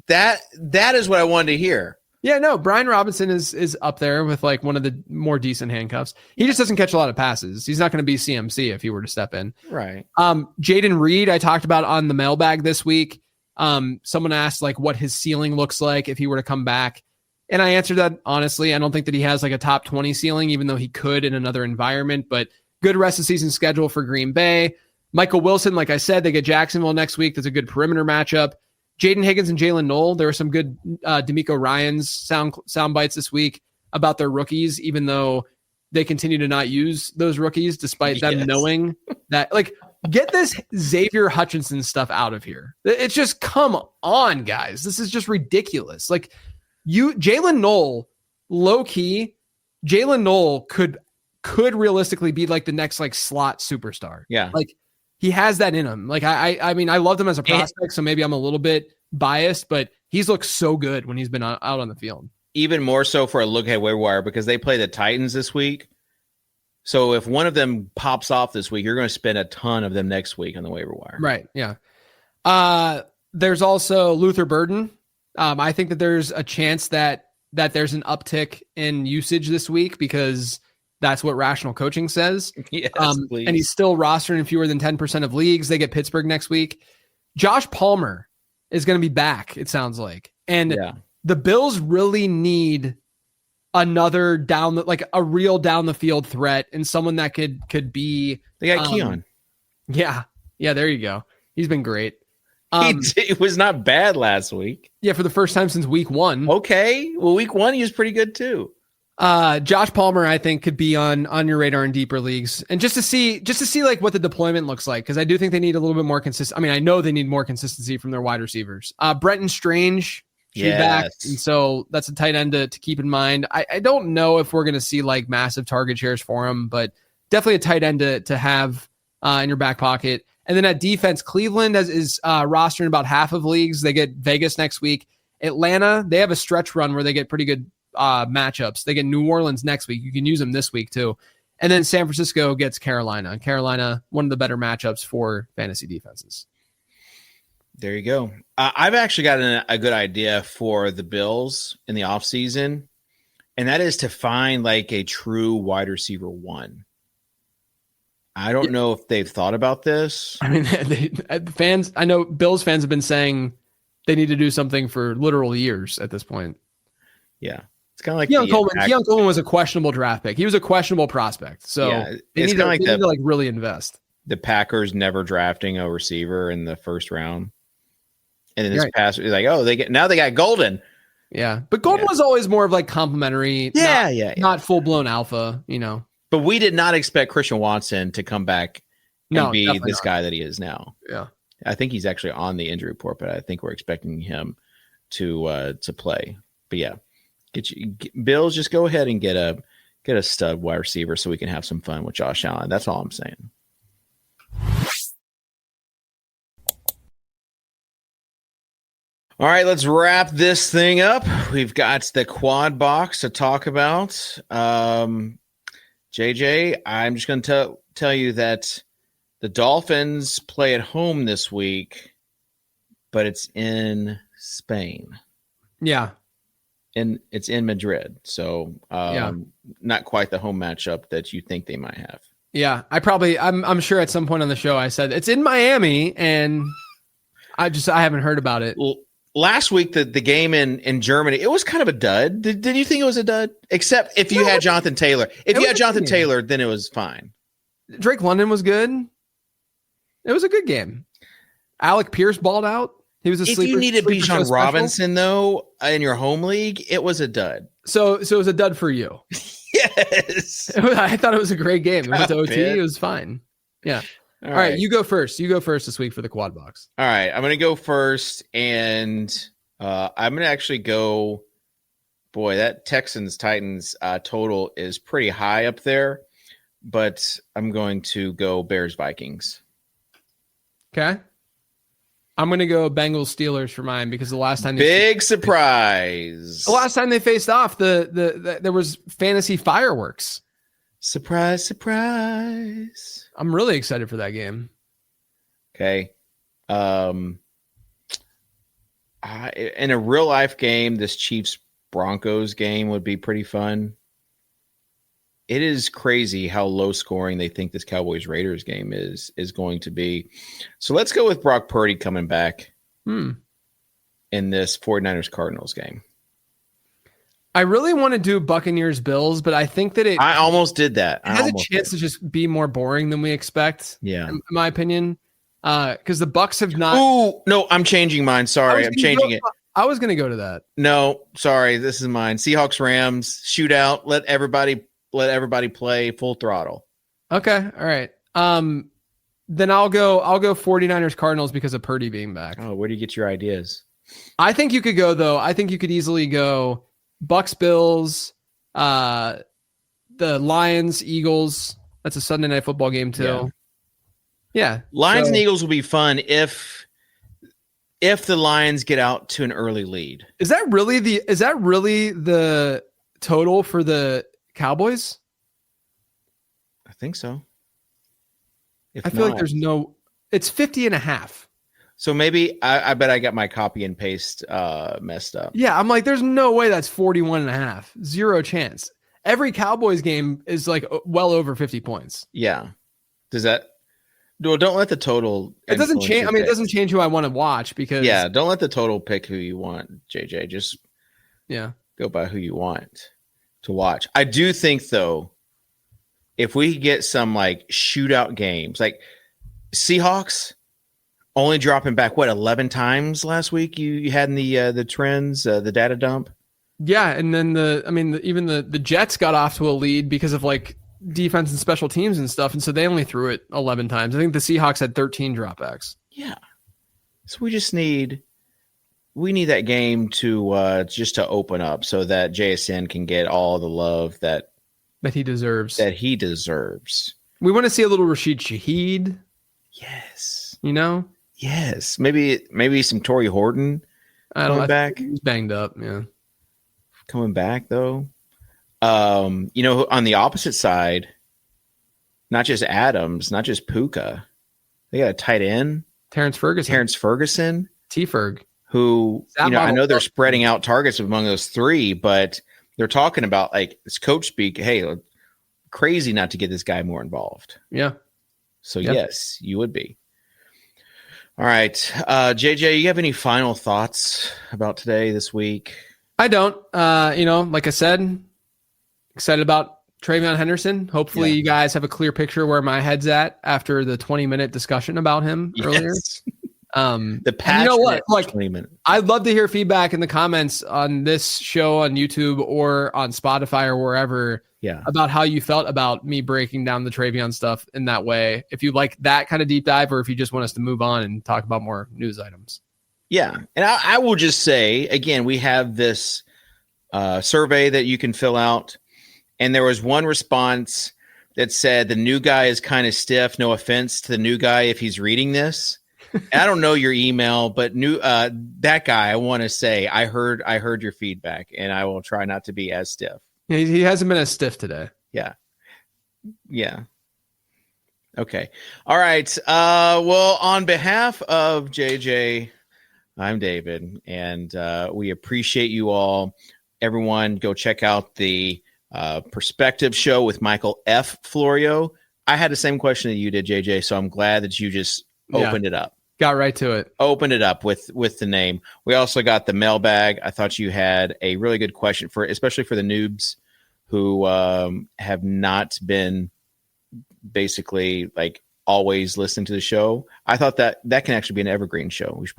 That is what I wanted to hear. Yeah, no, Brian Robinson is up there with one of the more decent handcuffs. He just doesn't catch a lot of passes. He's not going to be CMC if he were to step in. Right. Jaden Reed, I talked about on the mailbag this week. Someone asked what his ceiling looks like if he were to come back. And I answered that honestly. I don't think that he has a top 20 ceiling, even though he could in another environment, but good rest of season schedule for Green Bay. Michael Wilson, like I said, they get Jacksonville next week. That's a good perimeter matchup. Jaden Higgins and Jalen Knoll. There were some good D'Amico Ryans sound bites this week about their rookies, even though they continue to not use those rookies, despite them knowing that. Get this Xavier Hutchinson stuff out of here. It's just, come on, guys. This is just ridiculous. Jalen Knoll, low key, Jalen Knoll could realistically be the next slot superstar. Yeah. He has that in him. I mean, I loved him as a prospect, so maybe I'm a little bit biased, but he's looked so good when he's been out on the field. Even more so for a look at waiver wire because they play the Titans this week. So if one of them pops off this week, you're going to spend a ton of them next week on the waiver wire. Right. Yeah. There's also Luther Burden. I think that there's a chance that there's an uptick in usage this week because that's what rational coaching says. Yes, and he's still rostered in fewer than 10% of leagues. They get Pittsburgh next week. Josh Palmer is going to be back, it sounds like. And the Bills really need another a real down the field threat and someone that could be. They got Keon. Yeah. Yeah, there you go. He's been great. It was not bad last week. Yeah, for the first time since week 1. Okay. Well, week 1, he was pretty good too. Josh Palmer, I think, could be on your radar in deeper leagues, and just to see what the deployment looks like, because I do think they need a little bit more consistent. I mean, I know they need more consistency from their wide receivers. Brenton Strange should be back, and so that's a tight end to keep in mind. I don't know if we're going to see massive target shares for him, but definitely a tight end to have in your back pocket. And then at defense, Cleveland is rostered in about half of leagues. They get Vegas next week. Atlanta, they have a stretch run where they get pretty good matchups. They get New Orleans next week. You can use them this week too. And then San Francisco gets Carolina. Carolina, one of the better matchups for fantasy defenses. There you go. I've actually got a good idea for the Bills in the offseason, and that is to find a true wide receiver 1. I don't know if they've thought about this. I mean, fans. I know Bills fans have been saying they need to do something for literal years at this point. Yeah, it's kind of like Keon Coleman was a questionable draft pick. He was a questionable prospect. So they need to really invest. The Packers never drafting a receiver in the first round, and then this past like, they got Golden. Yeah, but Golden was always more of like complimentary. Not full blown alpha. But we did not expect Christian Watson to come back and be this guy that he is now. Yeah. I think he's actually on the injury report, but I think we're expecting him to play. But yeah, Bills, just go ahead and get a stud wide receiver so we can have some fun with Josh Allen. That's all I'm saying. All right, let's wrap this thing up. We've got the quad box to talk about. JJ, I'm just going to tell you that the Dolphins play at home this week, but it's in Spain. Yeah. And it's in Madrid. So not quite the home matchup that you think they might have. Yeah. I'm sure at some point on the show I said it's in Miami, and I haven't heard about it. Last week, the game in Germany, it was kind of a dud. Did you think it was a dud? Except if you had Jonathan Taylor. If you had Jonathan Taylor, then it was fine. Drake London was good. It was a good game. Alec Pierce balled out. He was a sleeper. If you needed Bijan Robinson, though, in your home league, it was a dud. So it was a dud for you. Yes. I thought it was a great game. It went to OT. It was fine. Yeah. All right, you go first. You go first this week for the quad box. All right, I'm going to go first, and I'm going to actually go. Boy, that Texans-Titans total is pretty high up there, but I'm going to go Bears-Vikings. Okay. I'm going to go Bengals-Steelers for mine because the last time surprise. The last time they faced off, there was fantasy fireworks. Surprise, surprise. I'm really excited for that game. Okay. In a real life game, this Chiefs Broncos game would be pretty fun. It is crazy how low scoring they think this Cowboys Raiders game is going to be. So let's go with Brock Purdy coming back in this 49ers Cardinals game. I really want to do Buccaneers Bills, but I think that I almost did that. It has a chance to just be more boring than we expect. Yeah. In my opinion. Because the Bucs have not. Oh, no, I'm changing mine. Sorry. I'm changing it. I was going to go to that. No, sorry. This is mine. Seahawks Rams shootout. Let everybody play full throttle. Okay. All right. Then I'll go 49ers Cardinals because of Purdy being back. Oh, where do you get your ideas? I think you could go, though. I think you could easily go Bucs, Bills, the Lions, Eagles. That's a Sunday night football game too. Yeah. Lions and Eagles will be fun if the Lions get out to an early lead. Is that really the total for the Cowboys? I think so. I feel like it's 50.5. So maybe I bet I got my copy and paste messed up. Yeah, I'm like, there's no way that's 41.5. Zero chance. Every Cowboys game is like well over 50 points. Yeah. Does that? No, don't let the total. It doesn't change. I mean, it doesn't change who I want to watch because. Yeah, don't let the total pick who you want, JJ. Just go by who you want to watch. I do think though, if we get some like shootout games, like Seahawks. Only dropping back 11 times last week you had in the trends, the data dump. Yeah, and then even the Jets got off to a lead because of like defense and special teams and stuff, and so they only threw it 11 times. I think the Seahawks had 13 dropbacks. Yeah, so we need that game to just to open up so that JSN can get all the love that he deserves. We want to see a little Rashid Shaheed. Yes, Yes, maybe some Torrey Horton coming back. He's banged up, yeah. Coming back though. On the opposite side, not just Adams, not just Puka, they got a tight end, Terrence Ferguson, T-Ferg, who I know they're spreading out targets among those three, but they're talking about like it's coach speak. Hey, crazy not to get this guy more involved. Yeah. So Yep. yes, you would be. All right. JJ, you have any final thoughts about today, this week? I don't. Like I said, excited about TreVeyon Henderson. Hopefully, you guys have a clear picture where my head's at after the 20-minute discussion about him earlier. The passionate, you know what? Like, 20 minutes. I'd love to hear feedback in the comments on this show on YouTube or on Spotify or wherever about how you felt about me breaking down the TreVeyon stuff in that way. If you like that kind of deep dive, or if you just want us to move on and talk about more news items. Yeah. And I will just say, again, we have this survey that you can fill out. And there was one response that said the new guy is kind of stiff. No offense to the new guy if he's reading this. And I don't know your email, but that guy, I want to say, I heard your feedback, and I will try not to be as stiff. He hasn't been as stiff today. Yeah. Okay. All right. Well, on behalf of JJ, I'm David, and we appreciate you all. Everyone, go check out the Perspective show with Michael F. Florio. I had the same question that you did, JJ, so I'm glad that you just opened it up. Got right to it. Opened it up with the name. We also got the mailbag. I thought you had a really good question especially for the noobs who have not been basically like always listening to the show. I thought that can actually be an evergreen show. We should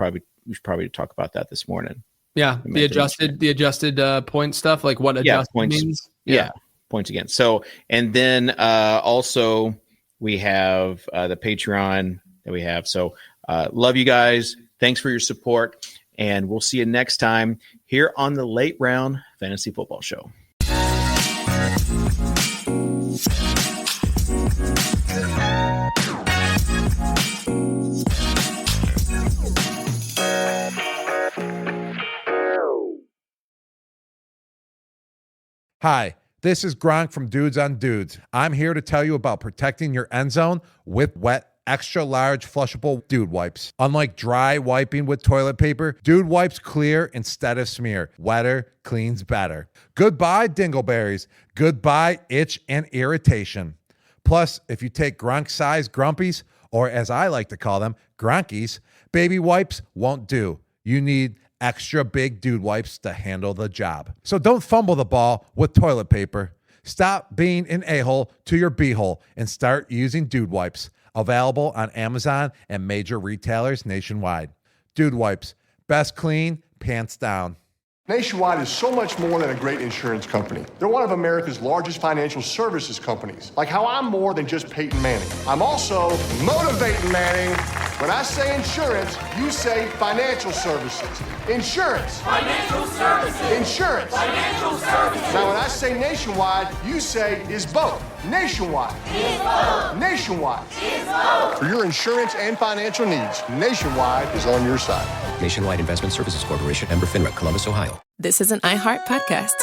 probably talk about that this morning. Yeah, the adjusted point stuff, like what adjusted points means. Yeah, points again. So, and then also we have the Patreon that we have. So, love you guys. Thanks for your support, and we'll see you next time here on the Late Round Fantasy Football Show. Hi, this is Gronk from Dudes on Dudes. I'm here to tell you about protecting your end zone with wet, extra large flushable Dude Wipes. Unlike dry wiping with toilet paper, Dude Wipes clear instead of smear. Wetter cleans better. Goodbye dingleberries. Goodbye itch and irritation. Plus, if you take Gronk-sized grumpies, or as I like to call them, Gronkies, baby wipes won't do. You need extra big Dude Wipes to handle the job. So don't fumble the ball with toilet paper. Stop being an a-hole to your b-hole and start using Dude Wipes. Available on Amazon and major retailers nationwide. Dude Wipes. Best clean, pants down. Nationwide is so much more than a great insurance company. They're one of America's largest financial services companies. Like how I'm more than just Peyton Manning. I'm also motivating Manning. When I say insurance, you say financial services. Insurance. Financial services. Insurance. Financial services. Now when I say nationwide, you say is both. Nationwide. Is both. Nationwide. Is both. For your insurance and financial needs, Nationwide is on your side. Nationwide Investment Services Corporation, member FINRA, Columbus, Ohio. This is an iHeart podcast.